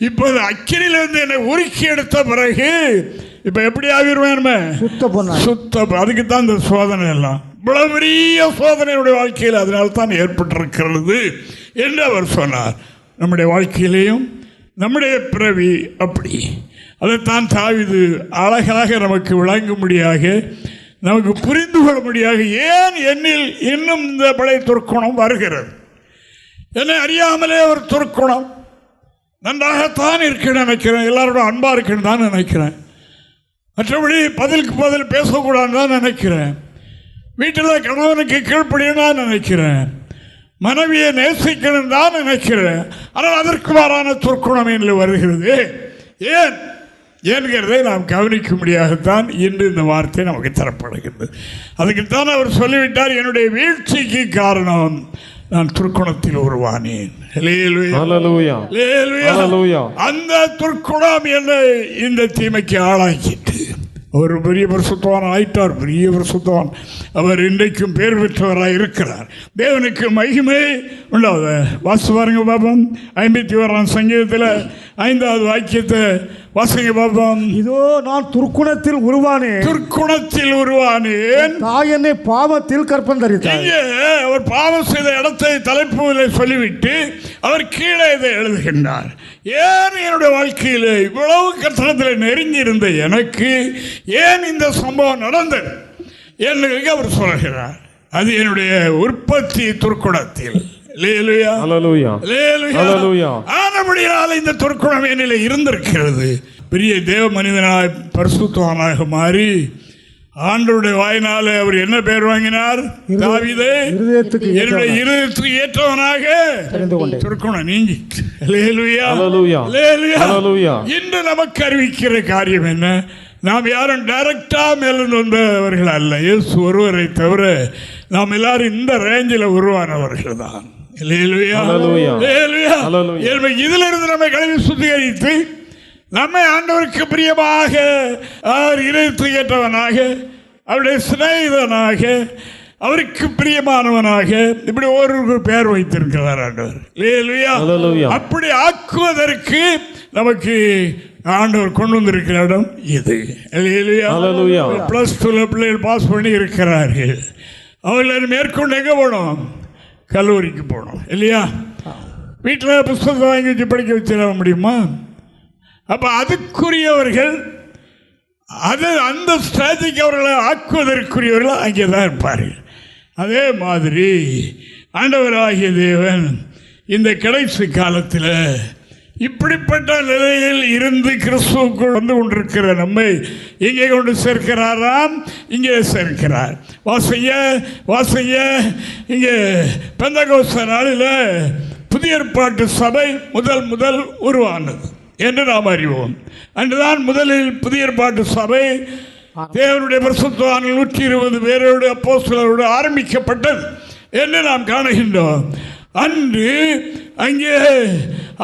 இப்போது அக்கினியிலிருந்து என்னை உருக்கி எடுத்த பிறகு இப்போ எப்படி ஆகிடுவேன்? சுத்தம். அதுக்கு தான் இந்த சோதனை எல்லாம், இவ்வளவு பெரிய சோதனையுடைய வாழ்க்கையில் அதனால்தான் ஏற்பட்டிருக்கிறது என்று அவர் சொன்னார். நம்முடைய வாழ்க்கையிலேயும் நம்முடைய பிறவி அப்படி. அதைத்தான் தாவீது அழகாக நமக்கு விளங்கும்படியாக, நமக்கு புரிந்து கொள்ளும்படியாக, ஏன் என்னில் இன்னும் இந்த பழைய துர்க்குணம் வருகிறது, என்னை அறியாமலே ஒரு துர்க்குணம் நன்றாகத்தான் இருக்குன்னு நினைக்கிறேன், எல்லாரோட அன்பாக இருக்குன்னு தான் நினைக்கிறேன், மற்றபடி பதிலுக்கு பதில் பேசக்கூடாதுன்னு தான் நினைக்கிறேன், வீட்டில் கணவனுக்கு கீழ்ப்படியும் தான் நினைக்கிறேன், மனைவியை நேசிக்கணும் தான் நினைக்கிறேன். ஆனால் அதற்கு மாறான துர்க்குணம் என்று வருகிறது. ஏன் என்கிறதை நாம் கவனிக்கும்படியாகத்தான் இன்று இந்த வார்த்தை நமக்கு தரப்படுகிறது. அதுக்குத்தான் அவர் சொல்லிவிட்டார், என்னுடைய வீழ்ச்சிக்கு காரணம் நான் துர்க்குணத்தில் உருவானேன். அந்த துர்க்குணம் என்னை இந்த தீமைக்கு ஆளாக்கிட்டு அவர் பெரிய பரிசுத்தவான் ஆயிட்டார். பெரிய பரிசுத்தவான் அவர் இன்றைக்கும் பேர் பெற்றவராக இருக்கிறார். தேவனுக்கு மகிமை உண்டாவது. வாசி பாருங்க பாபம், 51ஆம் சங்கீதத்தில் 5வது வாக்கியத்தை வாசிங்க பாபம். இதோ நான் துர்க்குணத்தில் உருவானேன், தாய் என்னை பாவத்தில் கற்பம் தரித்தார். அவர் பாவம் செய்த இடத்தை தலைப்புகளை சொல்லிவிட்டு அவர் கீழே இதை எழுதுகின்றார். ஏன் என்னுடைய வாழ்க்கையில் இவ்வளவு கட்டணத்தில் நெருங்கி இருந்த எனக்கு ஏன் இந்த சம்பவம் நடந்தது என்று அவர் சொல்கிறார். அது என்னுடைய உற்பத்தி துர்க்குணத்தில். ஆனபடியால் இந்த துர்க்குணம் என்னிலே இருந்திருக்கிறது. பெரிய தேவ மனிதனாய் பரிசுத்தவானாக மாறி ஆண்டவருடைய வாயினாலே அவர் என்ன பெயர் வாங்கினார்? தாவீதை என்னுடைய இருதயத்துக்கு ஏற்றவனாக துர்க்குணம் நீங்கி. இன்று நமக்கு அறிவிக்கிற காரியம் என்ன? நாம் யாரும் டைரக்டா மேலிருந்து வந்தவர்கள் அல்ல. இயேசு ஒருவரை தவிர நாம் எல்லாரும் இந்த ரேஞ்சில் உருவானவர்கள் தான். இதுல இருந்து நம்ம கழுவி சுத்திகரித்து நம்மை ஆண்டவருக்கு பிரியமாக, அவர் இறைத்து ஏற்றவனாக, அவருடைய சிநேகிதனாக, அவருக்கு பிரியமானவனாக, இப்படி ஒரு பெயர் வைத்திருக்கிறார் ஆண்டவர். அப்படி ஆக்குவதற்கு நமக்கு ஆண்டவர் கொண்டு வந்திருக்கிற இடம் இது. +2 பிள்ளைகள் பாஸ் பண்ணி இருக்கிறார்கள். அவர்கள் மேற்கொண்டு எங்கே போகணும்? கல்லூரிக்கு போகணும் இல்லையா? வீட்டில் புத்தகத்தை வாங்கி வச்சு படிக்க வச்சிட முடியுமா? அப்போ அதுக்குரியவர்கள், அந்த ஸ்ட்ராட்டஜிக்கு அவர்களை ஆக்குவதற்குரியவர்கள் அங்கே தான் இருப்பார்கள். அதே மாதிரி ஆண்டவராகிய தேவன் இந்த கடைசி காலத்தில் இப்படிப்பட்ட நிலையில் இருந்து கிறிஸ்துவுக்குள் வந்து கொண்டிருக்கிற நம்மை இங்கே கொண்டு சேர்க்கிறாராம். இங்கே சேர்க்கிறார். வாசைய இங்கே பெந்தகோஸ்தே நாளில் புதிய ஏற்பாட்டு சபை முதல் உருவானது என்று நாம் அறிவோம். அன்றுதான் முதலில் புதிய ஏற்பாட்டு சபை தேவனுடைய பரிசுத்தவான்கள் 120 பேரோடு அப்போஸ்தலரோடு ஆரம்பிக்கப்பட்டது என்று நாம் காணுகின்றோம். அன்று அங்கே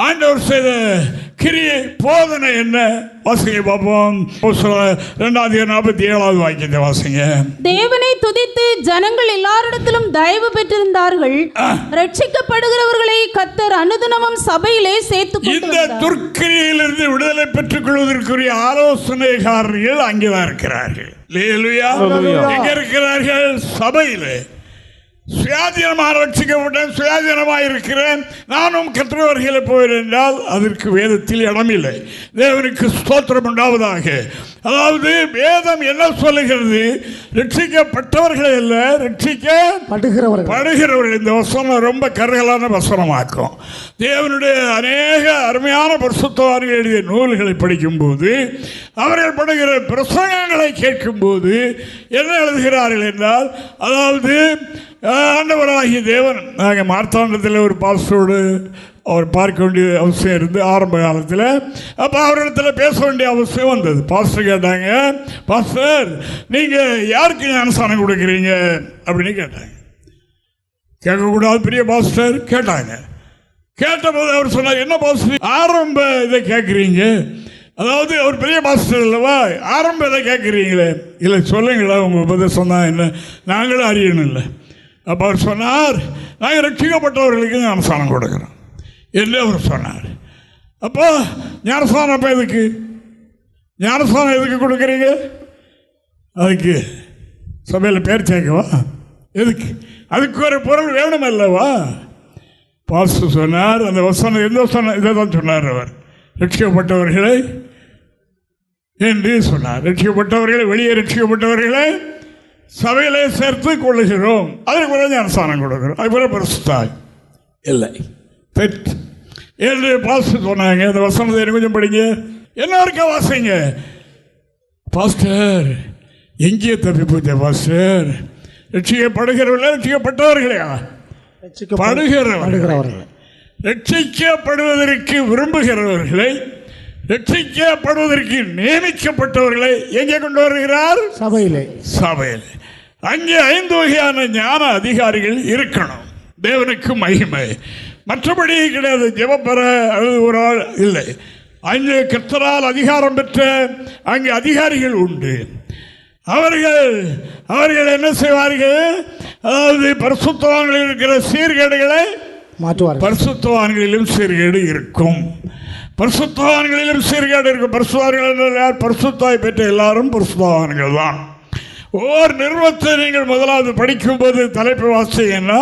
ஆண்டவர் செய்த கிரியை போதனை என்ன? வாசிங்க பார்ப்போம். 2:47 வாக்கியத்தை வாசிங்க. தேவனை துதித்து ஜனங்கள் எல்லாரிடத்திலும் தயவு பெற்றிருந்தார்கள். ரட்சிக்கப்படுகிறவர்களை கர்த்தர் அனுதினமும் சபையிலே சேர்த்து இந்த துர்க்கிரியிலிருந்து விடுதலை பெற்றுக் கொள்வதற்குரிய ஆலோசனைக்காரர்கள் அங்கேதான் இருக்கிறார்கள். எங்க இருக்கிறார்கள்? சபையிலே. சுயாதீனமாக ரட்சிக்கப்பட்டேன், சுயாதீனமாக இருக்கிறேன், நானும் கற்றவர்களை போயிருந்தால் அதற்கு வேதத்தில் இடமில்லை. தேவனுக்கு ஸ்தோத்திரம் உண்டாவதாக. அதாவது வேதம் என்ன சொல்லுகிறது? ரட்சிக்கப்பட்டவர்கள் அல்ல, ரட்சிக்கப்படுகிறவர்கள். இந்த வசனம் ரொம்ப கருகலான வசனமாக்கும். தேவனுடைய அநேக அருமையான பரிசுத்தவான்கள் எழுதிய நூல்களை படிக்கும்போது, அவர்கள் படுகிற பிரசங்கங்களை கேட்கும்போது என்ன எழுதுகிறார்கள் என்றால், அதாவது ஆண்டவராகிய தேவன், நாங்கள் மார்த்தாண்டத்தில் ஒரு பாஸ்டரோடு அவர் பார்க்க வேண்டிய அவசியம் இருந்து ஆரம்ப காலத்தில், அப்போ அவரிடத்தில் பேச வேண்டிய அவசியம் வந்தது. பாஸ்டர் கேட்டாங்க, பாஸ்டர் நீங்கள் யாருக்கு ஞானஸ்தானம் கொடுக்குறீங்க அப்படின்னு கேட்டாங்க. கேட்கக்கூடாது பெரிய பாஸ்டர் கேட்டாங்க. கேட்டபோது அவர் சொன்னார், என்ன பாஸ்டர் ஆரம்ப இதை கேட்குறீங்க? அதாவது அவர் பெரிய பாஸ்டர் இல்லவா, ஆரம்ப இதை கேட்குறீங்களே? இல்லை சொல்லுங்களா, உங்கள் உபதேசம் தான் என்ன, நாங்களும் அறியணும் இல்லை. அப்போ அவர் சொன்னார், நாங்கள் ரட்சிக்கப்பட்டவர்களுக்கு ஞானஸ்தானம் கொடுக்குறோம் என்று அவர் சொன்னார். அப்போ ஞானஸ்தானம் அப்போ எதுக்கு? ஞானஸ்தானம் எதுக்கு கொடுக்குறீங்க? அதுக்கு சபையில் பேர் சேர்க்கவா? எதுக்கு? அதுக்கு ஒரு பொருள் வேணும் அல்லவா? பாஸ்டர் சொன்னார், அந்த வசனம் எந்த வசனம் இதை தான் சொன்னார் அவர். ரட்சிக்கப்பட்டவர்களை என்று சொன்னார். ரட்சிக்கப்பட்டவர்களை, வெளியே ரட்சிக்கப்பட்டவர்களை சபையிலே சேர்த்து கொள்ளுகிறோம். அதுக்கு பிறகு ஞானஸ்தானம் கொடுக்கிறோம். அது பிறகு பரிசுத்தாய் இல்லை பெற்று என்று பாஸ்டர் சொன்னாங்க. அந்த வசனத்தை எனக்கு கொஞ்சம் படிங்க, என்ன இருக்க வாசிங்க. பாஸ்டர் எங்கேயே தப்பி போச்ச பாஸ்டர்? ரட்சிக்கப்படுகிறவர்களே, ரட்சிக்கப்பட்டவர்களையா? படுகிறவர்கள், ரட்சிக்கப்படுவதற்கு விரும்புகிறவர்களை, ரட்சிக்கப்படுவதற்கு நியமிக்கப்பட்டவர்களை எங்கே கொண்டு வருகிறார்? சபையில். அங்கே 5 வகையான ஞான அதிகாரிகள் இருக்கணும். தேவனுக்கு மகிமை. மற்றபடி கிடையாது. ஜெபப்பெற ஒரு ஆள் இல்லை. அங்கே கர்த்தரால் அதிகாரம் பெற்ற அங்கே அதிகாரிகள் உண்டு. அவர்கள் என்ன செய்வார்கள்? அதாவது பரிசுத்தவான்களில் இருக்கிற சீர்கேடுகளை மாற்றுவார். பரிசுத்தவான்களிலும் சீர்கேடு இருக்கும். பரிசுத்தவான்களிலும் சீர்கேடு இருக்கும். பரிசுத்தவான்கள் யார்? பரிசுத்தாய் பெற்ற எல்லாரும் பரிசுத்தவான்கள் தான். ஒவ்வொரு நிறுவனத்தை நீங்கள் முதலாவது படிக்கும்போது தலைப்பு வாசிங்கன்னா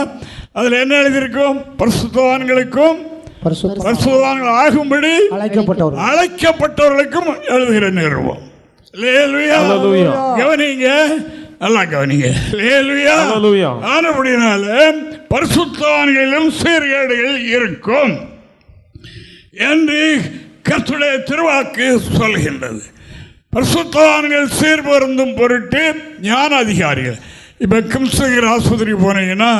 அதில் என்ன எழுதியிருக்கும்? பரிசுத்தவான்களுக்கும் பரிசுத்தவான்கள் ஆகும்படி அழைக்கப்பட்டவர்களுக்கும் எழுதுகிற நிறுவனம். கவனிங்க, நல்லா கவனிங்க. ஆனபடினால பரிசுத்தவான்களிலும் சீர்கேடுகள் இருக்கும் என்று கர்த்தருடைய திருவாக்கு சொல்கின்றது. பரிசுத்தவான்கள் சீர்பொருந்தும் பொருட்டு ஞான அதிகாரிகள். இப்போ கிம்சகர் ஆஸ்பத்திரிக்கு போனீங்கன்னா,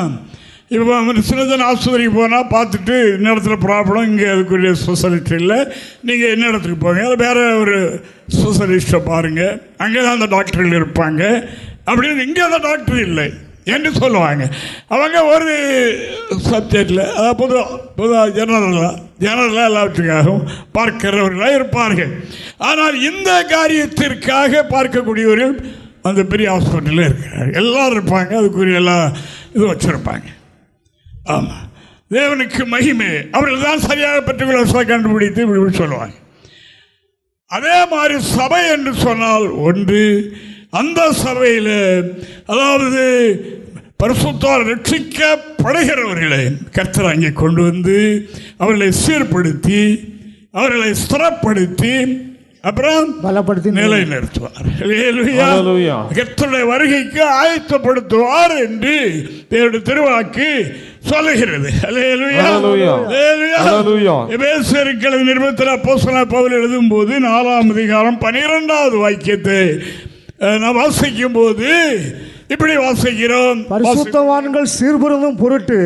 இப்போ சின்னதன் ஆஸ்பத்திரிக்கு போனால் பார்த்துட்டு என்ன இடத்துல ப்ராப்ளம், இங்கே அதுக்குரிய ஸ்பெஷலிஸ்ட் இல்லை, நீங்கள் என்ன இடத்துக்கு போங்க, அது வேறு ஒரு ஸ்பெஷலிஸ்ட்டை பாருங்கள், அங்கே தான் அந்த டாக்டர்கள் இருப்பாங்க அப்படின்னு. இங்கே அந்த டாக்டர் இல்லை, என்று சொல்லுவாங்க. அவங்க ஒரு சப்ஜெக்டில், அதாவது பொதுவாக ஜெனரலாக எல்லாவற்றுக்காகவும் பார்க்கிறவர்களாக இருப்பார்கள். ஆனால் இந்த காரியத்திற்காக பார்க்கக்கூடியவர்கள் அந்த பெரிய ஹாஸ்பிட்டலில் இருக்கிறாங்க. எல்லோரும் இருப்பாங்க, அதுக்குரிய எல்லாம் இது வச்சுருப்பாங்க. ஆமாம், தேவனுக்கு மகிமை. அவர்கள் தான் சரியாக பெற்றுக்கொள்ள கண்டுபிடித்து இப்படி சொல்லுவாங்க. அதே மாதிரி சபை என்று சொன்னால் ஒன்று, அந்த சபையில் அதாவது பரிசுத்தவான்கள் ரட்சிக்கப்படுகிறவர்களை கர்த்தர் அங்கே கொண்டு வந்து அவர்களை சீர்படுத்தி அவர்களை ஸ்திரப்படுத்தி அப்புறம் பலப்படுத்தி நிலைநிறுத்துவார். கர்த்தருடைய வருகைக்கு ஆயத்தப்படுத்துவார் என்று தேவனுடைய திருவாக்கு சொல்லுகிறது. எபேசியருக்கு நிருபத்தில் அப்போஸ்தலனாகிய பவுல் எழுதும் போது 4ஆம் அதிகாரம் 12வது வாக்கியத்தை நாம் வாசிக்கும் போது இப்படி வாசிக்கிறோம். பரிசுத்தவான்கள் சீர்பெருந்தும் பொருட்டு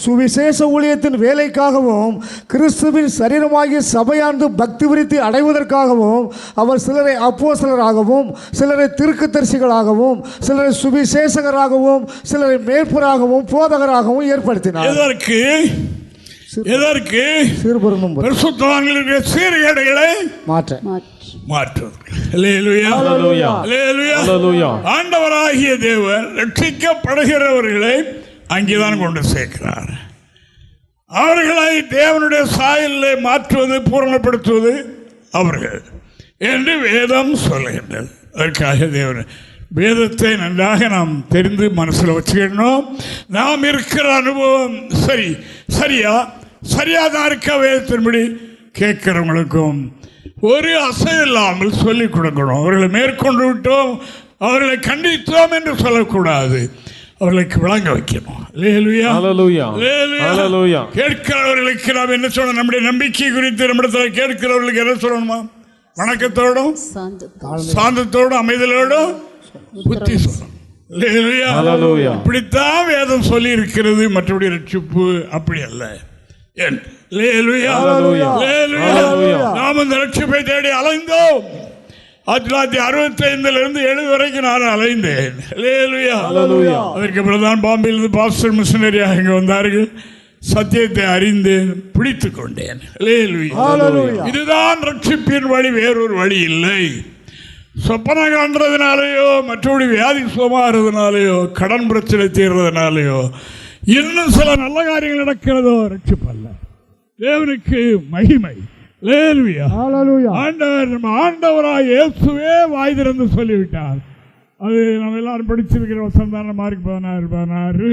சுவிசேஷ ஊழியத்தின் வேலைக்காகவும் கிறிஸ்துவின் சரீரமாகிய சபையானது பக்தி விருத்தி அடைவதற்காகவும் அவர் சிலரை அப்போஸ்தலராகவும் சிலரை தீர்க்கதரிசிகளாகவும் சிலரை சுவிசேஷகராகவும் சிலரை மேய்ப்பராகவும் போதகராகவும் ஏற்படுத்தினார். எதற்கு? சீர்பெருந்தும் பரிசுத்தவான்களுடைய சீர்கேடுகளை ஆண்டவராகிய தேவன் ரட்சிக்கப்படுகிறவர்களை அங்கேதான் கொண்டு சேர்க்கிறார். அவர்களை தேவனுடைய சாயலிலே மாற்றுவது, பூரணப்படுத்துவது அவர்கள் என்று வேதம் சொல்லுகின்றது. அதற்காக தேவன் வேதத்தை நன்றாக நாம் தெரிந்து மனசில் வச்சுக்கணும். நாம் இருக்கிற அனுபவம் சரியாதான் இருக்க வேதத்தின்படி கேட்கிறவங்களுக்கும் ஒரு அசையில்லாமல் சொல்லிக் கொடுக்கணும். அவர்களை மேற்கொண்டு விட்டோம், அவர்களை கண்டித்தோம் என்று சொல்லக்கூடாது, அவர்களுக்கு விளங்க வைக்கணும். கேட்கிறவர்களுக்கு நாம் என்ன சொல்லணும்? நம்முடைய நம்பிக்கை குறித்து நம்மிடத்தில் கேட்கிறவர்களுக்கு என்ன சொல்லணுமா? வணக்கத்தோடும் சாந்தத்தோடும் அமைதலோடும் புத்தி சொல்லணும். இப்படித்தான் வேதம் சொல்லி இருக்கிறது. மற்றபடி ரட்சிப்பு அப்படி அல்ல. நாம் இந்த ரட்சிப்பை தேடி அலைந்தோம். 1965 70 வரைக்கும் நான் அலைந்தேன். அதற்கு பிறகுதான் பாம்பேயிலிருந்து பாஸ்டர் மிஷனரியாக இங்கே வந்தார்கள். சத்தியத்தை அறிந்தேன், பிடித்து கொண்டேன். இதுதான் ரட்சிப்பின் வழி, வேறொரு வழி இல்லை. சொப்பனை காண்றதுனாலேயோ மற்றபடி வியாதி சுகமாகிறதுனாலேயோ கடன் பிரச்சனை தீர்றதுனாலேயோ இன்னும் சில நல்ல காரியங்கள் நடக்கிறதோ ரட்சிப்பல்ல. தேவனுக்கு மகிமை. ஆண்டவராய் இயேசுவே வாய் திறந்து சொல்லிவிட்டார். அது நம்ம எல்லாரும் படிச்சிருக்கிற வசந்தான மார்க் 16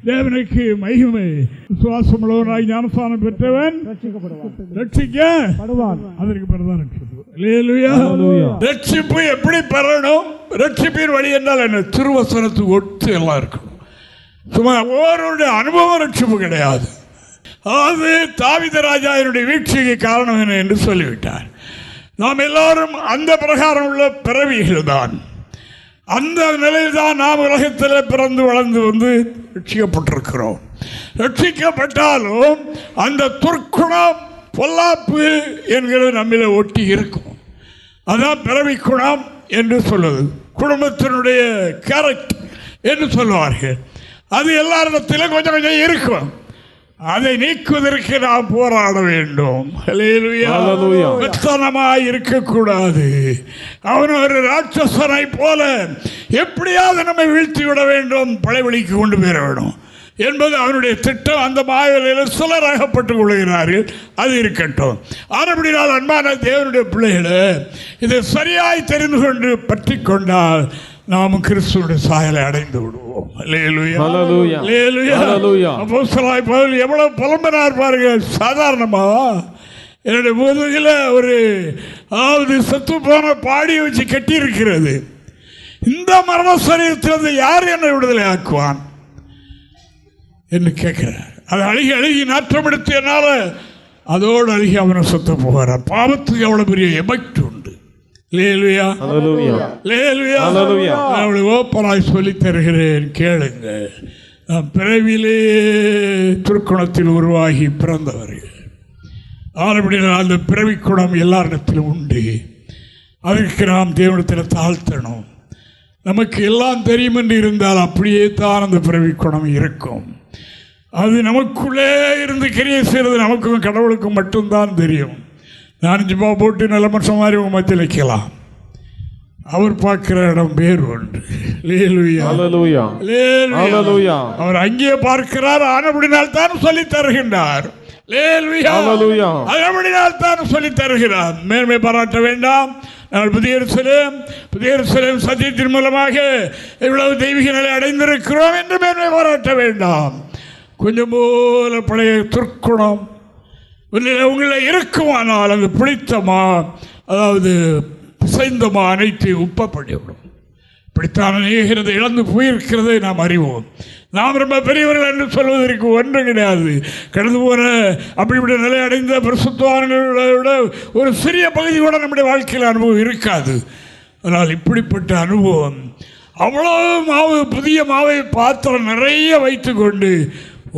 தேவனுக்கு மகிமை. விசுவாசம் உள்ளவனாய் ஞானஸ்நானம் பெற்றவன் ரட்சிக்கப்படுவான். அதற்கு பிறகுதான் ரட்சிப்பு எப்படி பெறணும்? ரட்சிப்பின் வழி என்றால் என்ன? திருவசனத்துக்கு ஒத்து எல்லாம் இருக்கும். சும்மா ஒவ்வொருடைய அனுபவம் ரட்சிப்பு கிடையாது. அது தாவீது ராஜாவினுடைய வீழ்ச்சிக்கு காரணம் என்ன என்று சொல்லிவிட்டார். நாம் எல்லாரும் அந்த பிரகாரம் உள்ள பிறவிகள் தான். அந்த நிலையில் தான் நாம் உலகத்தில் பிறந்து வளர்ந்து வந்து ரட்சிக்கப்பட்டிருக்கிறோம். ரட்சிக்கப்பட்டாலும் அந்த துர்க்குணம், பொல்லாப்பு என்கிறது நம்மளை ஒட்டி இருக்கும். அதான் பிறவி குணம் என்று சொல்லுவது. குடும்பத்தினுடைய கேரக்டர் என்று சொல்லுவார்கள். அது எல்லாரிடத்திலும் கொஞ்சம் கொஞ்சம் இருக்கும். அதை நீக்குவதற்கு நாம் போராட வேண்டும். வெத்தனமாய் இருக்கக்கூடாது. அவன் ஒரு ராட்சசனை போல எப்படியாவது நம்மை வீழ்த்தி விட வேண்டும், பழைவழிக்கு கொண்டு போயிட வேண்டும் என்பது அவனுடைய திட்டம். அந்த மாயலையில் சிலர் அகப்பட்டுக் கொள்கிறார்கள். அது இருக்கட்டும். ஆனபடினால் அன்பான தேவனுடைய பிள்ளைகளை இதை சரியாய் தெரிந்து கொண்டு பற்றி கொண்டால் நாம் கிறிஸ்துவுடைய சாயலை அடைந்து விடுவோம். அப்போஸ்தலனாகிய பவுல் எவ்வளவு புலம்பினார் பாருங்கள். சாதாரணமா என்னுடைய முதுகில் ஒரு செத்து போன பாடியை வச்சு கட்டி இருக்கிறது. இந்த மரண சரீரத்திலிருந்து யார் என்னை விடுதலை ஆக்குவான் என்று கேட்கிறார். அதை அழுகி அழுகி நாற்றம் எடுத்து என்னால் அதோடு அழுகி அவனை சுத்த போகிறார். பாவத்துக்கு எவ்வளவு பெரிய எபெக்ட் உண்டு. ஓப்பனாய் சொல்லி தருகிறேன், கேளுங்க. நாம் பிறவிலே துர்க்குணத்தில் உருவாகி பிறந்தவர்கள். ஆனபடினால் அந்த பிறவி குணம் எல்லாரிடத்திலும் உண்டு. அதற்கு நாம் தேவனிடத்தில் தாழ்த்தணும். நமக்கு எல்லாம் தெரியும் என்று இருந்தால் அப்படியே தான் அந்த பிறவி குணம் இருக்கும். அது நமக்குள்ளே இருந்து கிரியை செய்கிறது நமக்கும் கடவுளுக்கும் மட்டும்தான் தெரியும். 4 ஜிப்பா போட்டு நல்ல மனுஷன் மாதிரி உங்கள் மத்தியில் வைக்கலாம், அவர் பார்க்கிற இடம் வேறு ஒன்று. அவர் அங்கே பார்க்கிறார், ஆனபடினால் தான் சொல்லி தருகின்றார். அதபடினால் தான் சொல்லி தருகிறார். மேன்மை பாராட்ட வேண்டாம். நாங்கள் புதிய எருசலேம் சத்தியத்தின் மூலமாக இவ்வளவு தெய்வீக நிலை அடைந்திருக்கிறோம் என்று மேன்மை பாராட்ட வேண்டாம். கொஞ்சம் போல பழைய துர்க்குணம் உங்களை இருக்குமானால் அது பிடித்தமா, அதாவது பிசைந்தமா அனைத்தையும் உப்பப்படிவிடும். இப்படித்தான் அநேகிறது இழந்து போயிருக்கிறதை நாம் அறிவோம். நாம் ரொம்ப பெரியவர்கள் என்று சொல்வதற்கு ஒன்றும் கிடையாது. கடந்து போன அப்படிப்பட்ட நிலை அடைந்த பரிசுத்தவான்களோட ஒரு சிறிய பகுதி கூட நம்முடைய வாழ்க்கையில் அனுபவம் இருக்காது. ஆனால் இப்படிப்பட்ட அனுபவம், அவ்வளோ மாவு, புதிய மாவை பாத்திரம் நிறைய வைத்து கொண்டு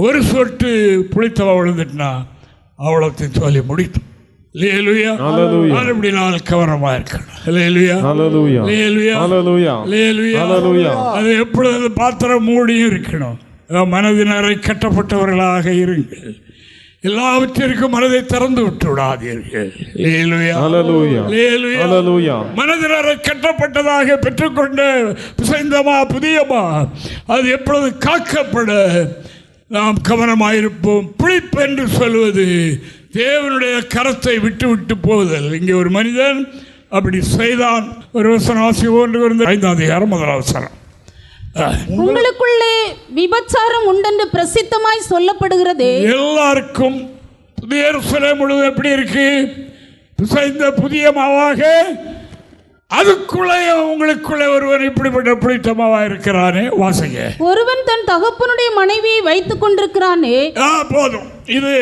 ஒரு சொட்டு புளித்தவா விழுந்துட்டுனா அவ்வளோத்தையும் சொல்லி முடித்தோம். கவனமா இருக்கணும். அது எப்பொழுது பாத்திரம் மூடியும் இருக்கணும். மனதினரை கட்டப்பட்டவர்களாக இருங்கள். எல்லாவற்றிற்கும் மனதை திறந்து விட்டு விடாதீர்கள். மனதினரை கட்டப்பட்டதாக பெற்றுக்கொண்ட பிசைந்தமா புதியமா அது எப்பொழுது காக்கப்பட நாம் கவனமாயிருப்போம். புளிப்பு என்று சொல்வது தேவனுடைய கரத்தை விட்டு விட்டு போதல். இங்கே ஒரு மனிதன் அப்படி செய்தான். ஒரு வசனம் வாசிப்போம். 5ஆம் அதிகாரம் 1ஆம் வசனம். உங்களுக்குள்ளே விபச்சாரம் உண்டென்று பிரசித்தமாய் சொல்லப்படுகிறது. எல்லாருக்கும் புதிய எருசலேம் முழுவதும் எப்படி இருக்கு? பிசைந்த புதிய மாவாக. அதுக்குள்ளே உங்களுக்குள்ளே ஒருவன் இப்படிப்பட்ட புளித்தமாவா இருக்கிறானே. வாசிங்க. ஒருவன் தன் தகப்பனுடைய மனைவியை வைத்துக் கொண்டிருக்கிறானே. போதும். இது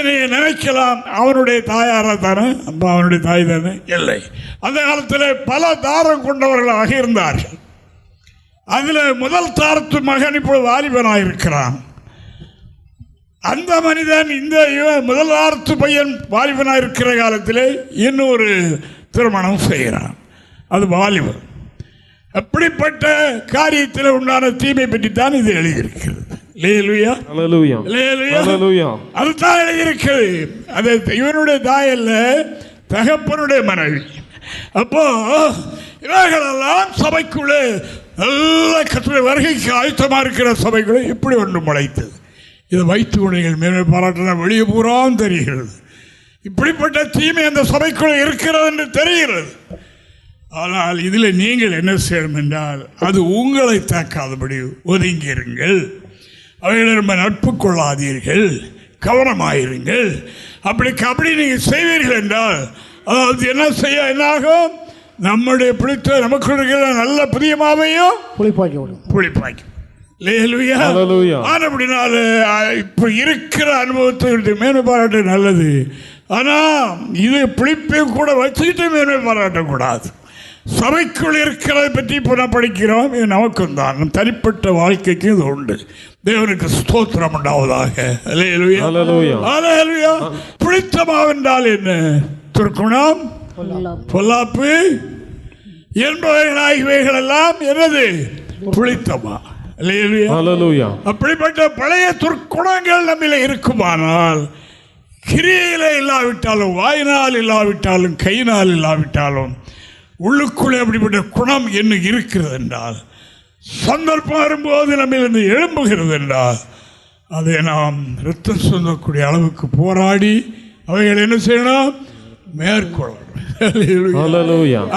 நீ நினைக்கலாம், அவனுடைய தாயாரா தானே, அவனுடைய தாய் தானே? இல்லை. அந்த காலத்தில் பல தாரம் கொண்டவர்களாக இருந்தார்கள். அதில் முதல் தாரத்து மகன் இப்பொழுது வாலிபனாக இருக்கிறான். அந்த மனிதன் இந்த முதல் தாரத்து பையன் வாலிபனாக இருக்கிற காலத்தில் இன்னொரு திருமணம் செய்கிறான். அது வாலிபர். அப்படிப்பட்ட காரியத்தில் உண்டான தீமை பற்றி தான் இது எழுதியிருக்கிறது. அதுதான் எழுதியிருக்கிறது. அது இவனுடைய தாய் அல்ல, தகப்பனுடைய மனைவி. அப்போ இவர்களெல்லாம் சபைக்குள்ளே நல்ல கர்த்தருடைய வருகைக்கு ஆயத்தமாக இருக்கிற சபைக்குள்ளே இப்படி ஒன்று முளைத்தது. இதை வைத்து உடைகள் மேலே பாராட்டின வெளியே பூராம் தெரிகிறது. இப்படிப்பட்ட தீமை அந்த சபைக்குள்ளே இருக்கிறது என்று தெரிகிறது. ஆனால் இதில் நீங்கள் என்ன செய்யணும் என்றால், அது உங்களை தாக்காதபடி ஒதுங்கிருங்கள். அவைகளை ரொம்ப நட்பு கொள்ளாதீர்கள், கவனமாயிருங்கள். அப்படி நீங்கள் செய்வீர்கள் என்றால், அதாவது என்னாகும்? நம்முடைய பிடித்த நமக்கு நல்ல புதிய மாவையும் புளிப்பாக்கி அப்படினால இப்போ இருக்கிற அனுபவத்தை மேன்மை பாராட்ட நல்லது. ஆனால் இது புளிப்பையும் கூட வச்சுக்கிட்டு மேன்மை பாராட்டக்கூடாது. சபைக்குள் இருக்கிறதை பற்றி இப்போ நான் படிக்கிறோம். இது நமக்கும் தான், தனிப்பட்ட வாழ்க்கைக்கு இது உண்டு. தேவனுக்கு ஸ்தோத்திரம் உண்டாவதாக. புளித்தமாவென்றால் என்ன? துர்க்குணம், பொல்லாப்பு என்பவைகள் எல்லாம் என்னது? புளித்தமா. அப்படிப்பட்ட பழைய துர்க்குணங்கள் நம்மில இருக்குமானால், கிரியையில இல்லாவிட்டாலும், வாயினால் இல்லாவிட்டாலும், கையினால் இல்லாவிட்டாலும், உள்ளுக்குள்ளே அப்படிப்பட்ட குணம் என்ன இருக்கிறது என்றால், சந்தர்ப்பம் வரும்போது நம்மிலிருந்து எழும்புகிறது என்றால், அதை நாம் ரத்தம் சொந்தக்கூடிய அளவுக்கு போராடி அவைகள் என்ன செய்யணும்? மேற்கொள்ளணும்.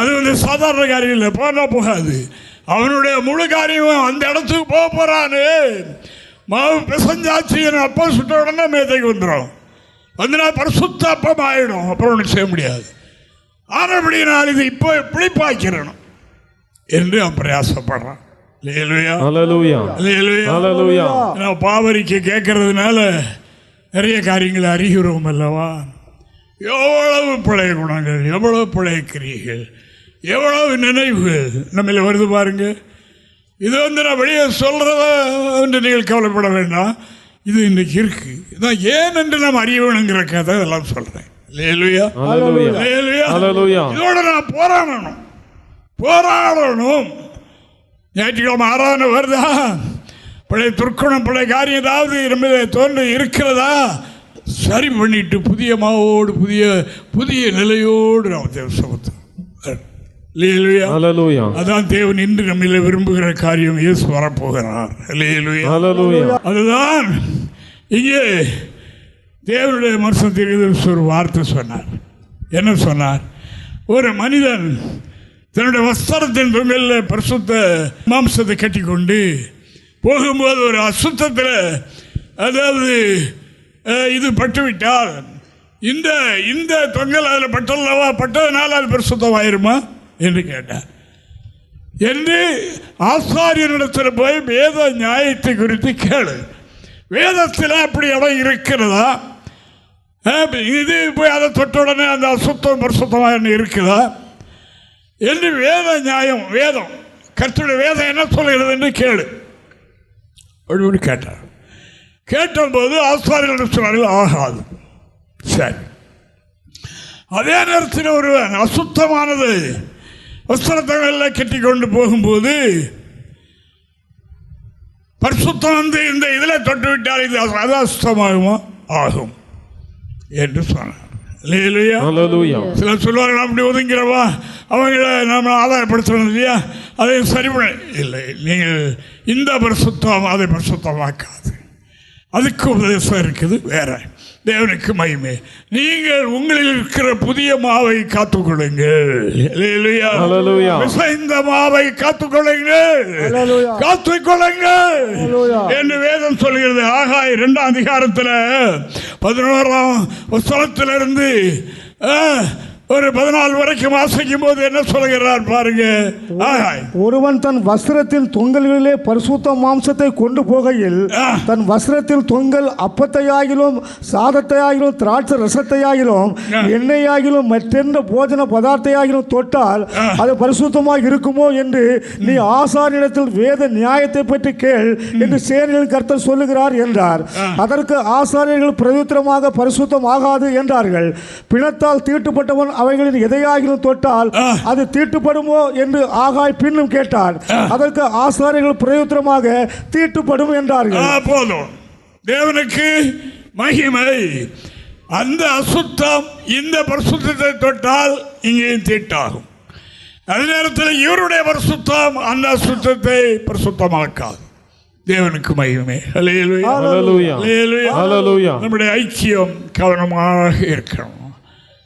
அது சாதாரண காரியம் இல்லை. போகாது. அவனுடைய முழு காரியம் அந்த இடத்துக்கு போக போறான்னு மாவு பிசைஞ்சாச்சு, அப்பா சுட்ட உடனே மேதைக்கு வந்துடும். வந்து பரிசுத்த அப்பம் ஆயிடும். அப்புறம் ஒன்றும் செய்ய முடியாது. ஆனபடினால் இது இப்போ பிழைப்பாக்கிறணும் என்று அவன் பிரயாசப்படுறான். பாவரிக்க கேட்கறதுனால நிறைய காரியங்களை அறிகிறோம் அல்லவா? எவ்வளவு பழைய குணங்கள், எவ்வளவு பழைய கிரியைகள், எவ்வளவு நினைவுகள் நம்மள வருது பாருங்க. இது நான் வெளியே சொல்றத என்று நீங்கள் கவலைப்பட வேண்டாம். இது இன்னைக்கு இருக்கு. இதான் ஏன் என்று நாம் அறிய வேணுங்கிற கதை இதெல்லாம் சொல்றேன். இதோட நான் போராடணும். ஞாயிற்றுக்கிழமை ஆராதனை வருதா? பழைய துர்க்குணம் பழைய காரியம் ஏதாவது நம்ம தோன்று இருக்கிறதா? சரி பண்ணிட்டு புதிய மாவோடு புதிய புதிய நிலையோடு நாம் தேவ சமூகத்தில் அதான் தேவன் இன்று நம்மள விரும்புகிற காரியம். இயேசு வரப்போகிறார். அதுதான் இங்கே தேவனுடைய மனுஷன் ஒரு வார்த்தை சொன்னார். என்ன சொன்னார்? ஒரு மனிதன் தன்னுடைய வஸ்திரத்தின் தொங்கலில் பரிசுத்த மாம்சத்தை கட்டி கொண்டு போகும்போது ஒரு அசுத்தத்தில், அதாவது இது பட்டுவிட்டால், இந்த இந்த தொங்கல் அதில் பட்டல்லவா, பட்டதுனால அது பரிசுத்தமாயிருமா என்று கேட்டார். என்று ஆசாரியனிடத்தில் போய் வேத நியாயத்தை குறித்து கேளு. வேதத்தில் அப்படி இடம் இருக்கிறதா? இது போய் அதை தொட்ட உடனே அந்த அசுத்தம் பரிசுத்தமாக இருக்குதா என்று வேத நியாயம், வேதம் கர்த்தருடைய வேதம் என்ன சொல்கிறது என்று கேளு அப்படி கேட்டார். கேட்டபோது ஆசாரியர்கள் சொன்னார்கள் ஆகாது. சரி. அதே நேரத்தில் ஒருவன் அசுத்தமானது வஸ்திரத்தங்களில் கட்டி கொண்டு போகும்போது பரிசுத்தம் வந்து இந்த இதில் தொட்டுவிட்டால் இது அது அசுத்தமாகுமா? ஆகும் என்று சொன்னார். சிலர் சொல்லுவார்கள் அப்படி ஒதுங்கிறவா அவங்கள நம்ம ஆதாயப்படுத்தணும் இல்லையா, அதையும் சரி பண்ண இல்லை. நீங்கள் இந்த பரிசுத்தம் அதை பரிசுத்தமாக்காது, அதுக்கு உபதேசம் இருக்குது வேற. தேவனுக்கு மகிமை. நீங்கள் உங்களில் இருக்கிற புதிய மாவை காத்துக்கொள்ளுங்கள், இந்த மாவை காத்துக்கொள்ளுங்கள், காத்துக்கொள்ளுங்கள் என்று வேதம் சொல்கிறது. ஆகாய் 2ஆம் அதிகாரத்தில் 11ஆம் வசனத்திலிருந்து ஒரு 14 வரைக்கும் வாசிக்கும் போது என்ன சொல்கிறார் பாருங்க. ஒருவன் தன் வஸ்திரத்தின் தொங்கல்களிலே பரிசுத்த மாம்சத்தை கொண்டு போகையில் தன் வஸ்திரத்தில் தொங்கல் அப்பத்தையாகிலும் சாதத்தையாகிலும் திராட்சை ரசத்தையாகிலும் எண்ணெயாகிலும் மற்றெந்த போஜன பதார்த்தையாகிலும் தொட்டால் அது பரிசுத்தமாக இருக்குமோ என்று நீ ஆசாரியனிடத்தில் வேத நியாயத்தை பற்றி கேள் என்று சேனையின் கர்த்தர் சொல்லுகிறார் என்றார். அதற்கு ஆசாரியர்கள் பிரதித்திரமாக பரிசுத்தம் ஆகாது என்றார்கள். பிணத்தால் தீட்டுப்பட்டவன் அவைகளின் எதையாகிலும் தொட்டால் அது தீட்டுப்படுமோ என்று ஆகாய் பின்னும் கேட்டார். அதற்கு ஆசாரியர்கள் பிரயோஜனமாக தீட்டுப்படும் என்றார்கள். போதும். தேவனுக்கு மகிமை. அந்த அசுத்தம் இந்த பரிசுத்தத்தை தொட்டால் இங்கேயும் தீட்டாகும். அதே நேரத்தில் இவருடைய பரிசுத்தம் அந்த அசுத்தத்தை பரிசுத்தமாக்காது. தேவனுக்கு மகிமை. நம்முடைய ஐக்கியம் கவனமாக இருக்கணும்.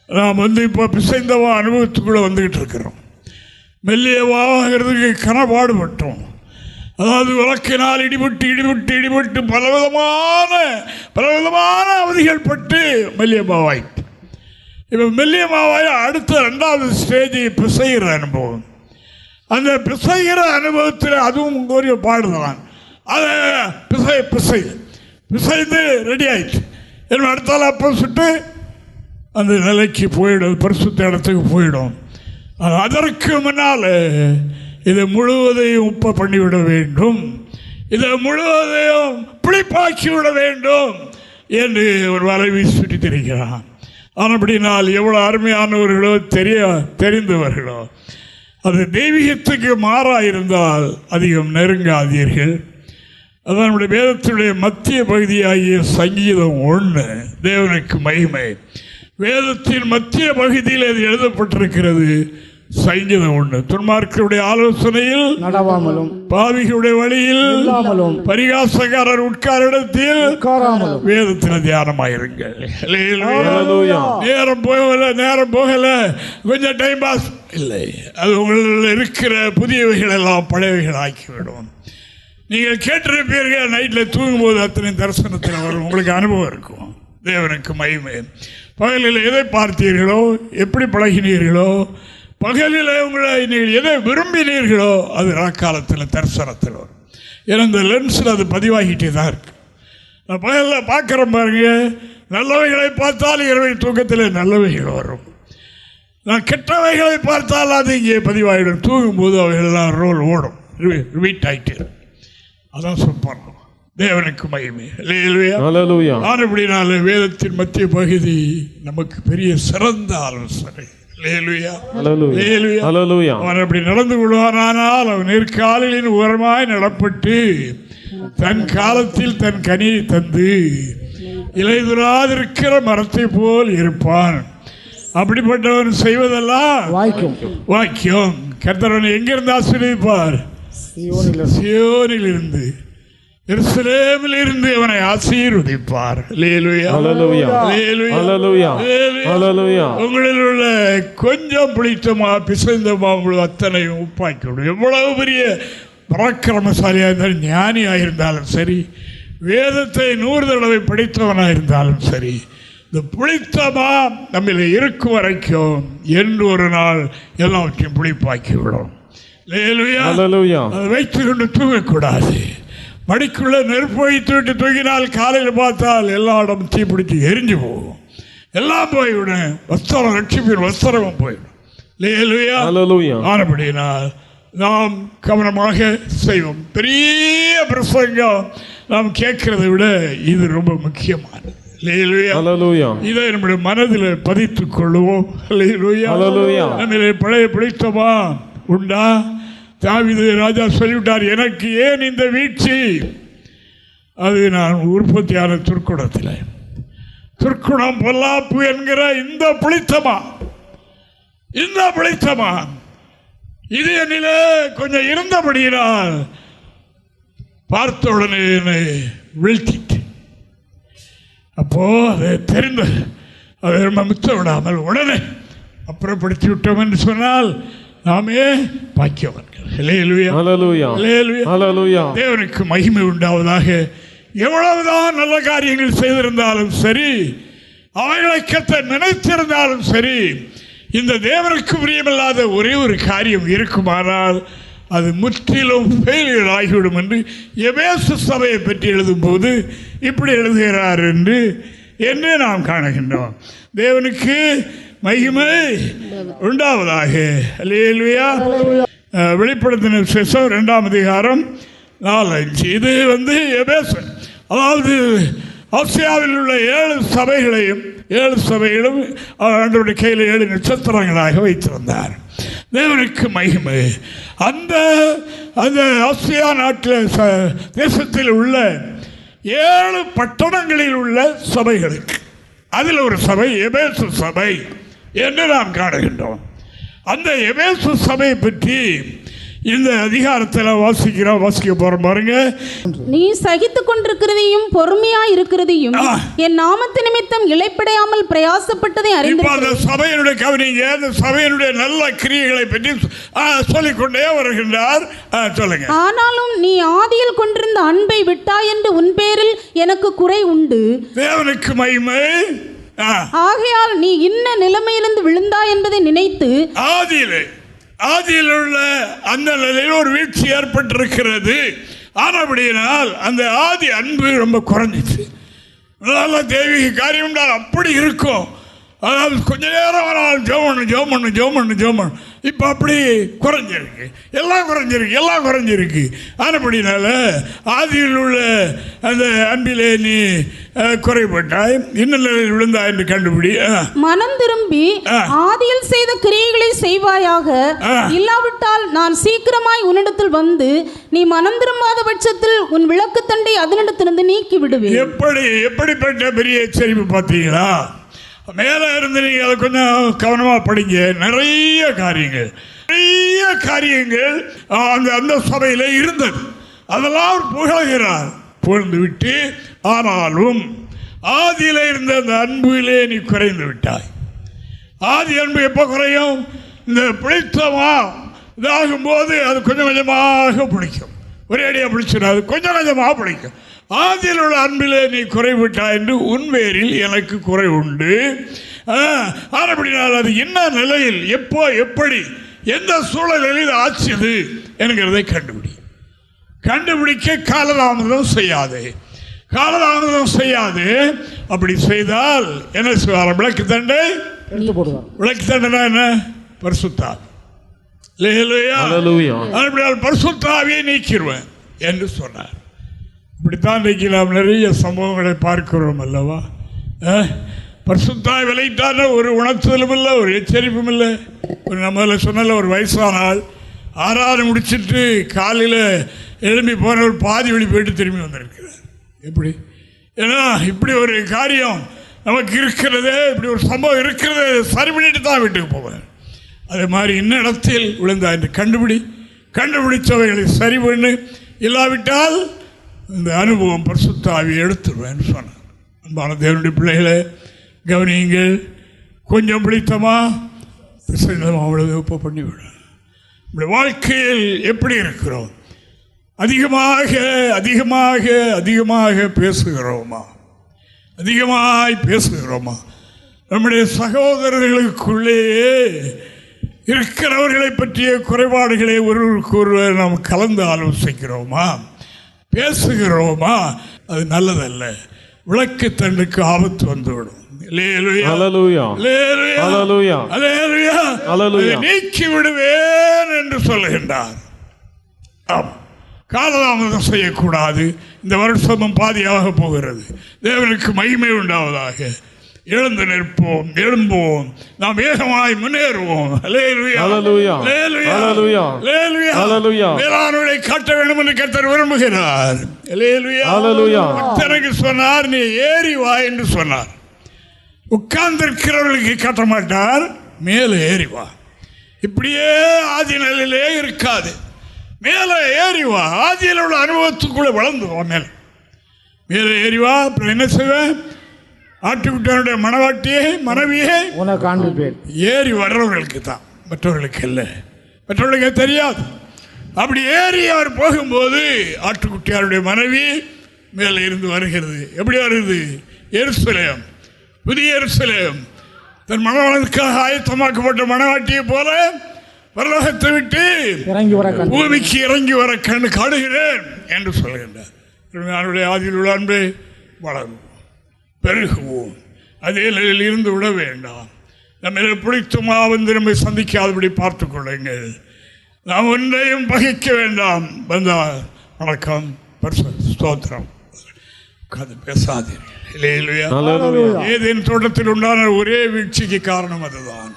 நாம் இப்போ பிசைந்தவா அனுபவத்துக்குள்ளே வந்துக்கிட்டு இருக்கிறோம். மெல்லியவாகிறதுக்கு கனபாடுபட்டோம். அதாவது வழக்கினால் இடிபட்டு பலவிதமான அவதிகள் பட்டு மெல்லியமாவாயிட்டு. இப்போ மெல்லியமாவாய் அடுத்த 2வது ஸ்டேஜ் பிசைகிற அனுபவம். அந்த பிசைகிற அனுபவத்தில் அதுவும் ஒரு பாடுதான். அதை பிசைந்து ரெடி ஆயிடுச்சு. என்ன அடுத்தால அப்போ சுட்டு அந்த நிலைக்கு போயிடும், பரிசுத்த இடத்துக்கு போயிடும். அதற்கு முன்னால் இதை முழுவதையும் உப்ப பண்ணிவிட வேண்டும், இதை முழுவதையும் புளிப்பாக்கி விட வேண்டும் என்று ஒரு வலைவி சுற்றி தெரிகிறான். ஆனப்படினால் எவ்வளோ அருமையானவர்களோ தெரிந்தவர்களோ அது தெய்வீகத்துக்கு மாறாக இருந்தால் அதிகம் நெருங்காதீர்கள். அதான் நம்முடைய வேதத்தினுடைய மத்திய பகுதியாகிய சங்கீதம் 1. தேவனுக்கு மகிமை. வேதத்தின் மத்திய பகுதியில் அது எழுதப்பட்டிருக்கிறது. சங்கீதம் 1. துன்மார்க்கருடைய ஆலோசனையில் நடவாமலும் பாவிகளுடைய வழியில் இல்லாமலும் பரிகாசக்காரர் உட்காரிடத்தில் உட்காராமலும் வேதத்தில் தியானமாயிருங்கள். நேரம் போகல கொஞ்சம் டைம் பாஸ் இல்லை. அது உங்களில் இருக்கிற புதியவைகள் எல்லாம் பழையவைகள் ஆக்கிவிடும். நீங்கள் கேட்டிருப்பீர்கள், நைட்டில் தூங்கும்போது அத்தனை தரிசனத்தில் வரும், உங்களுக்கு அனுபவம் இருக்கும். தேவனுக்கு மகிமை. பகலில் எதை பார்த்தீர்களோ, எப்படி பழகினீர்களோ, பகலில் உங்களை நீங்கள் எதை விரும்பினீர்களோ அது காலத்தில் தரிசனத்தில் வரும். ஏன்னா இந்த லென்ஸில் அது பதிவாகிட்டே தான் இருக்கு. நான் பகலில் பார்க்குறேன் பாருங்க, நல்லவைகளை பார்த்தால் இரவு தூக்கத்தில் நல்லவைகள் வரும். நான் கெட்டவைகளை பார்த்தால் அது இங்கே பதிவாகிடும். தூங்கும்போது அவைகளெல்லாம் ரோல் ஓடும், ரிப்பீட் ஆகிட்டு. அதான் சொல்லுவாங்க. தேவனுக்கு மகிமை. ஆனபடினால வேதத்தின் மத்திய பகுதி நமக்கு பெரிய சிறந்த ஆலோசனை. அவன் அப்படி நடந்து கொள்வானால் அவன் நெற்காலின் ஓரமாய் நடப்பட்டு தன் காலத்தில் தன் கனியை தந்து இலைதுராதிருக்கிற மரத்தை போல் இருப்பான். அப்படிப்பட்டவன் செய்வதெல்லாம் வாக்கியம். கர்த்தர் எங்கிருந்து ஆசீர்வதிப்பார்? சியோனில் இருந்து, எருசலேமில் இருந்து அவனை ஆசீர்வதிப்பார். உங்களில் உள்ள கொஞ்சம் பிடித்தமா பிசைந்தமா அத்தனையும் உப்பாக்கிவிடும். எவ்வளவு பெரிய பராக்கிரமசாலியாக இருந்தாலும், ஞானியாக இருந்தாலும் சரி, வேதத்தை 100 தடவை படித்தவனாக இருந்தாலும் சரி, இந்த புளித்தமா நம்மில் இருக்கும் வரைக்கும் என்று ஒரு நாள் எல்லாவற்றையும் புளிப்பாக்கிவிடும். அதை வைத்துக் கொண்டு தூங்கக்கூடாது. மடிக்குள்ள நெருப்பு வைத்து விட்டு தூங்கினால் காலையில் பார்த்தால் எல்லா இடமும் தீப்பிடிச்சு எரிஞ்சு போகும். எல்லாம் போய்விடும். வஸ்திரம் ரட்சிப்பின் வஸ்திரமும் போய்விடும். ஆனபடினால் நாம் கவனமாக செய்வோம். பெரிய பிரசங்கம் நாம் கேட்கிறதை விட இது ரொம்ப முக்கியமானது. இதை நம்முடைய மனதில் பதித்துக் கொள்வோம். நம்மளை பழைய பிடித்தமா உண்டா? தாவீது ராஜா சொல்லிவிட்டார், எனக்கு ஏன் இந்த வீழ்ச்சி? அது நான் உற்பத்தியான துர்க்குணத்தில், துர்க்குணம் பொல்லாப்பு என்கிற இந்த புளித்தமா இது என்னிலே கொஞ்சம் இருந்தபடியினால் பார்த்த உடனே என்னை வீழ்த்திட்டு, அப்போ அதை தெரிந்த அதை நம்ம மிச்ச விடாமல் உடனே அப்புறப்படுத்தி விட்டோம் என்று சொன்னால் நாமே பாக்கியவர்கள். தேவனுக்கு மகிமை உண்டாவதாக. எவ்வளவுதான் நல்ல காரியங்கள் செய்திருந்தாலும் சரி, அவைகளை கத்த நினைத்திருந்தாலும் சரி, இந்த தேவனுக்கு பிரியமில்லாத ஒரே ஒரு காரியம் இருக்குமானால் அது முற்றிலும் ஃபெயிலியர் ஆகிவிடும் என்று எபேசு சபையை பற்றி எழுதும்போது இப்படி எழுதுகிறார் என்று நாம் காணுகின்றோம். தேவனுக்கு மகிமை உண்டாவதாக. அல்லேலூயா. வெளிப்படுத்தின விசேஷம் 2ஆம் அதிகாரம் 4-5. இது எபேசு, அதாவது ஆசியாவில் உள்ள 7 சபைகளும் ஆண்டவருடைய கையில் 7 நட்சத்திரங்களாக வைத்திருந்தார். தேவனுக்கு மகிமை. அந்த ஆசியா நாட்டில் தேசத்தில் உள்ள 7 பட்டணங்களில் உள்ள சபைகளுக்கு அதில் ஒரு சபை எபேசு சபை என்று நாம் காணுகின்றோம். அந்த எபேசு சபையை பற்றி இந்த அதிகாரத்தில் வாசிக்க போறோம் பாருங்க. நீ சகித்துக் கொண்டிருக்கிறதையும் பொறுமையா இருக்கிறதையும் என் நாமத்து நிமித்தம் இளைப்படையாமல் பிரயாசப்பட்டதை அறிந்து சபையினுடைய கவனிங்க. அந்த சபையினுடைய நல்ல கிரியைகளை பற்றி சொல்லிக்கொண்டே வருகின்றார். சொல்லுங்க. ஆனாலும் நீ ஆதியில் கொண்டிருந்த அன்பை விட்டாய் என்று உன் பேரில் எனக்கு குறை உண்டு. தேவனுக்கு மகிமை. ஆகையால் நீ இன்ன நிலைமையிலிருந்து விழுந்தாய் என்பதை நினைத்து ஆதியில் உள்ள அந்த நிலையில் ஒரு வீழ்ச்சி ஏற்பட்டிருக்கிறது. ஆனபடியினால் அந்த ஆதி அன்பு ரொம்ப குறைஞ்சிச்சு. நல்ல தெய்வீக காரியம் என்றால் அப்படி இருக்கும். அதாவது கொஞ்ச நேரம் ஆனாலும் ஜெபம் பண்ணு. இப்போ அப்படி குறைஞ்சிருக்கு. எல்லாம் குறைஞ்சிருக்கு. ஆனபடினால ஆதியில் உள்ள அந்த அன்பிலே நீ குறைபட்டாய், இன்னும் விழுந்தாய் என்று கண்டுபிடி. மனம் திரும்பி ஆதியில் செய்த கிரியைகளை செய்வாயாக. இல்லாவிட்டால் நான் சீக்கிரமாய் உன்னிடத்தில் வந்து நீ மனம் திரும்பாத பட்சத்தில் உன் விளக்கு தண்டை அதனிடத்திலிருந்து நீக்கி விடுவேன். எப்படிப்பட்ட பெரிய எச்சரிப்பு பார்த்தீங்களா? மேலே இருந்து நீங்கள் அதை கொஞ்சம் கவனமாக படிங்க. நிறைய காரியங்கள் அந்த சபையில் இருந்தது. அதெல்லாம் அவர் புகழ்கிறார். புகழ்ந்து விட்டு, ஆனாலும் ஆதியில் இருந்த அந்த அன்பிலே நீ குறைந்து விட்டாய். ஆதி அன்பு எப்போ குறையும்? இந்த பிடித்தமா இதாகும் போது அது கொஞ்சம் கொஞ்சமாக பிடிக்கும். ஒரேடியாக பிடிச்சிடாது, கொஞ்சம் கொஞ்சமாக பிடிக்கும். ஆதியில் உள்ள அன்பிலே நீ குறைவிட்டாய் என்று உன் பேரில் எனக்கு குறை உண்டு. ஆனபடினால் அது என்ன நிலையில், எப்போ, எப்படி, எந்த சூழலில் இது ஆச்சுது என்கிறதை கண்டுபிடிக்க காலதாமதம் செய்யாது. அப்படி செய்தால் என்ன செய்வார்? விளக்கு தண்டனை என்ன? பரிசுத்தாவியை நீக்கிடுவேன் என்று சொன்னார். இப்படித்தான் இன்றைக்கு நாம் நிறைய சம்பவங்களை பார்க்கிறோம் அல்லவா? பரிசுத்தாய் விளையிட்டான ஒரு உணர்த்துதலும் இல்லை, ஒரு எச்சரிப்பும் இல்லை. ஒரு நம்மள சொன்னால ஒரு வயசானால் 6 முடிச்சுட்டு காலையில் எழும்பி போன ஒரு பாதி வழி போயிட்டு திரும்பி வந்திருக்கிறார். எப்படி? ஏன்னா இப்படி ஒரு காரியம் நமக்கு இருக்கிறது, இப்படி ஒரு சம்பவம் இருக்கிறது, சரி பண்ணிட்டு தான் வீட்டுக்கு போவேன். அதே மாதிரி இன்னிடத்தில் விழுந்தா என்று கண்டுபிடிச்சவைகளை சரி பண்ணு, இல்லாவிட்டால் இந்த அனுபவம் பரிசுத்த ஆவியை எடுத்துருவேன்னு சொன்னார். அன்பான தேவனுடைய பிள்ளைகளை கவனியுங்கள். கொஞ்சம் பிடித்தமா அவ்வளவு ஒப்ப பண்ணிவிடும். நம்முடைய வாழ்க்கையில் எப்படி இருக்கிறோம்? அதிகமாக அதிகமாக அதிகமாக பேசுகிறோமா? அதிகமாய் பேசுகிறோமா? நம்முடைய சகோதரர்களுக்குள்ளேயே இருக்கிறவர்களை பற்றிய குறைபாடுகளை ஒருவருக்கொருவர் நாம் கலந்து ஆலோசிக்கிறோமா? பேசுகிறோமா? அது நல்லதல்ல. விளக்கு தண்டுக்கு ஆபத்து வந்துவிடும். நீக்கி விடுவேன் என்று சொல்லுகின்றார். காலதாமதம் செய்யக்கூடாது. இந்த வருஷமும் பாதியாக போகிறது. தேவனுக்கு மகிமை உண்டாவதாக. எழுந்து நிற்போம், எழும்புவோம், நாம் வேகமாய் முன்னேறுவோம். வேளாண்மை காட்ட வேண்டும் என்று கர்த்தர் விரும்புகிறார். எனக்கு சொன்னார், நீ ஏறி வா என்று சொன்னார். உட்கார்ந்திருக்கிறவர்களுக்கு காட்ட மாட்டார், மேலே ஏறி வா. இப்படியே ஆதி நிலையிலே இருக்காது, மேலே ஏறி வா. ஆதியில் உள்ள அனுபவத்துக்குள்ள வளர்ந்து வா. மேலே ஏறி வா. அப்புறம் என்ன செய்வேன்? ஆட்டுக்குட்டியனுடைய மனைவியை ஏறி வர்றவர்களுக்கு தான், மற்றவர்களுக்கு இல்லை. மற்றவர்களுக்கு தெரியாது. அப்படி ஏறி அவர் போகும்போது ஆட்டுக்குட்டியாருடைய மனைவி மேலே இருந்து வருகிறது. எப்படி வருது? எருசலேம், புதிய எருசலேம், தன் மணவாளனுக்காக ஆயத்தமாக்கப்பட்ட மணவாட்டியை போல பரலோகத்தை விட்டு பூமிக்கு இறங்கி வர கண்டு காடுகிறேன் என்று சொல்கின்றார். ஆதியில் உள்ள அன்பை வளரும், பெருகுவோம். அதே நிலையில் இருந்து விட வேண்டாம். நம்ம பிடித்துமா வந்து நம்மை சந்திக்காதபடி பார்த்துக் கொள்ளுங்கள். நாம் ஒன்றையும் பகைக்க வேண்டாம். வந்தால் வணக்கம், ஸ்தோத்திரம், பேசாதீர்கள். ஏதேன் தோட்டத்தில் உண்டான ஒரே வீழ்ச்சிக்கு காரணம் அதுதான்.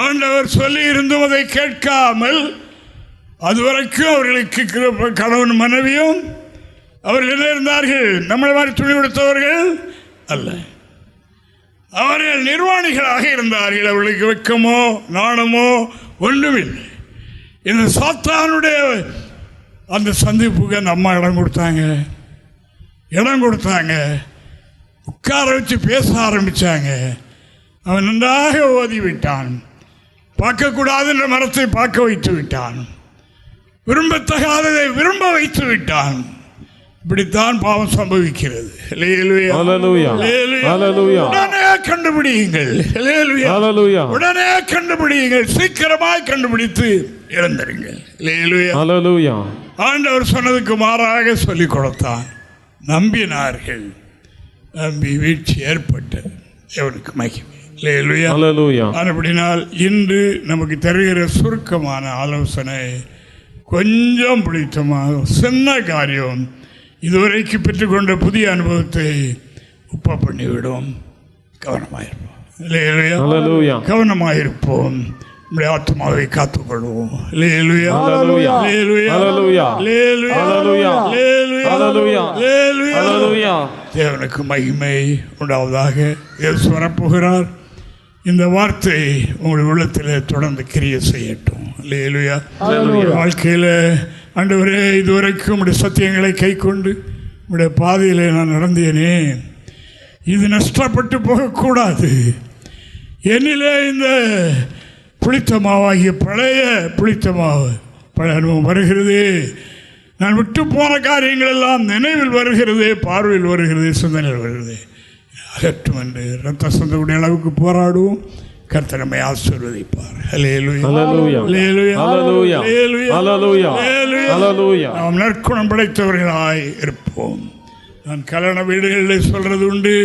ஆண்டவர் சொல்லி இருந்தும் அதை கேட்காமல் அதுவரைக்கும் அவர்களுக்கு கணவன் மனைவியும் அவர்கள் என்ன இருந்தார்கள்? நம்மளை மாதிரி துணி கொடுத்தவர்கள் அல்ல, அவர்கள் நிர்வாணிகளாக இருந்தார்கள். அவர்களுக்கு வெட்கமோ நாணமோ ஒன்றுமில்லை. இந்த சாத்தானுடைய அந்த சந்திப்புக்கு அந்த அம்மா இடம் கொடுத்தாங்க, உட்கார வச்சு பேச ஆரம்பித்தாங்க. அவன் நன்றாக ஓதி விட்டான். பார்க்கக்கூடாது என்ற மரத்தை பார்க்க வைத்து விட்டான். விரும்பத்தகாததை விரும்ப வைத்து விட்டான். இப்படித்தான் பாவம் சம்பவிக்கிறது. உடனே கண்டுபிடியுங்கள், உடனே கண்டுபிடியுங்கள், சீக்கிரமாய் கண்டுபிடித்து இழந்துருங்கள். ஆண்டவர் சொன்னதுக்கு மாறாக சொல்லிக் கொடுத்தான். நம்பினார்கள், நம்பி வீழ்ச்சி ஏற்பட்டது. தேவனுக்கு மகிமை. அப்படினால் இன்று நமக்கு தருகிற சுருக்கமான ஆலோசனை கொஞ்சம் பிடித்தமாக சின்ன காரியம் இதுவரைக்கு பெற்றுக்கொண்ட புதிய அனுபவத்தை உப்ப பண்ணிவிடும். கவனமாயிருப்போம், கவனமாயிருப்போம். நம்முடைய ஆத்மாவை காத்துக்கொள்வோம். தேவனுக்கு மகிமை உண்டாவதாக. இயேசு வரப்போகிறார். இந்த வார்த்தை உங்களுடைய உள்ளத்தில் தொடர்ந்து கிரியை செய்யட்டும். வாழ்க்கையில் ஆண்டவரே, இதுவரைக்கும் உங்களுடைய சத்தியங்களை கை கொண்டு உங்களுடைய பாதையில் நான் நடந்தேனே, இது நஷ்டப்பட்டு போகக்கூடாது. என்னிலே இந்த புளித்த மாவாகிய பழைய அனுபவம் வருகிறது. நான் விட்டு போன காரியங்கள் எல்லாம் நினைவில் வருகிறது, பார்வையில் வருகிறது, சிந்தனையில் வருகிறது. அகற்றும் என்று ரத்த சொந்தக்கூடிய அளவுக்கு போராடுவோம். கர்த்தர் நம்மை ஆசீர்வதிப்பார். நாம் நற்குணம் படைத்தவர்களாய் இருப்போம். நான் கல்யாண வீடுகளில் சொல்றது உண்டு.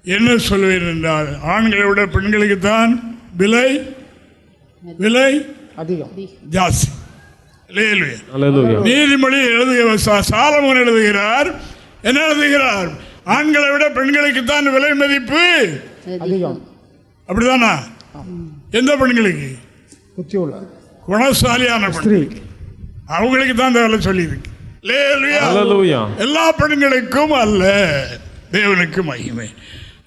என்ன சொல்வேன் என்றால், ஆண்களை விட பெண்களுக்கு தான் விலை அதிகம், ஜாஸ்தி. நீதிமொழி எழுதுகிறார், சாலமோன் எழுதுகிறார். என்ன எழுதுகிறார்? ஆண்களை விட பெண்களுக்கு தான் விலை மதிப்பு அதிகம். அப்படிதானா? எந்த பெண்களுக்கு? புத்தியுள்ள குணசாலியான பெண்கள், அவங்களுக்கு தான் இந்த வேலை சொல்லியிருக்கு. எல்லா பெண்களுக்கும் அல்ல, தேவனுக்கு மகிமை.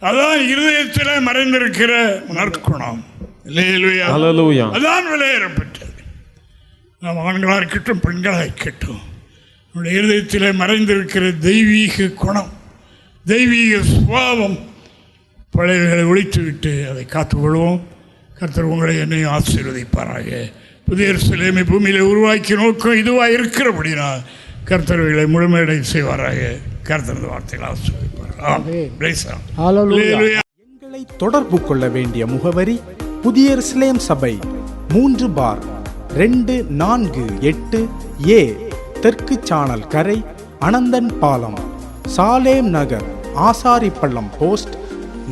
அதான் இருதயத்தில் மறைந்திருக்கிற நற்குணம். அதான் விலையேறப்பட்டது. நாம் ஆண்களாக இருக்கட்டும் பெண்களாக இருக்கட்டும், நம்முடைய இருதயத்தில் மறைந்திருக்கிற தெய்வீக குணம், தெய்வீக சுபாவம், பழையவைகளை ஒழித்துவிட்டு அதை காத்துக்கொள்வோம். கர்த்தர் உங்களை என்னையும் ஆசீர்வதிப்பாராக. புதிய எருசலேமை பூமியில் உருவாக்கி நோக்கம் இதுவாக இருக்கிறபடினால் கர்த்தர்களை முழுமையடை செய்வாராக. கர்த்தரது வார்த்தைகள் ஆசீர்வதிப்பார். எங்களை தொடர்பு கொள்ள வேண்டிய முகவரி: புதிய எருசலேம் சபை, 3/248 தெற்கு சானல் கரை, அனந்தன் பாலம், சாலேம் நகர், ஆசாரிப்பள்ளம் போஸ்ட்,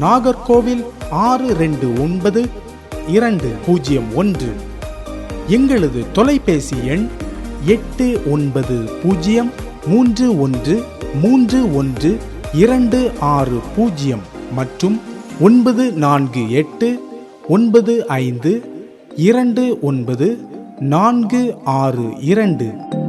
நாகர்கோவில் 629201. எங்களது தொலைபேசி எண் 8931313126 மற்றும் 94895299462.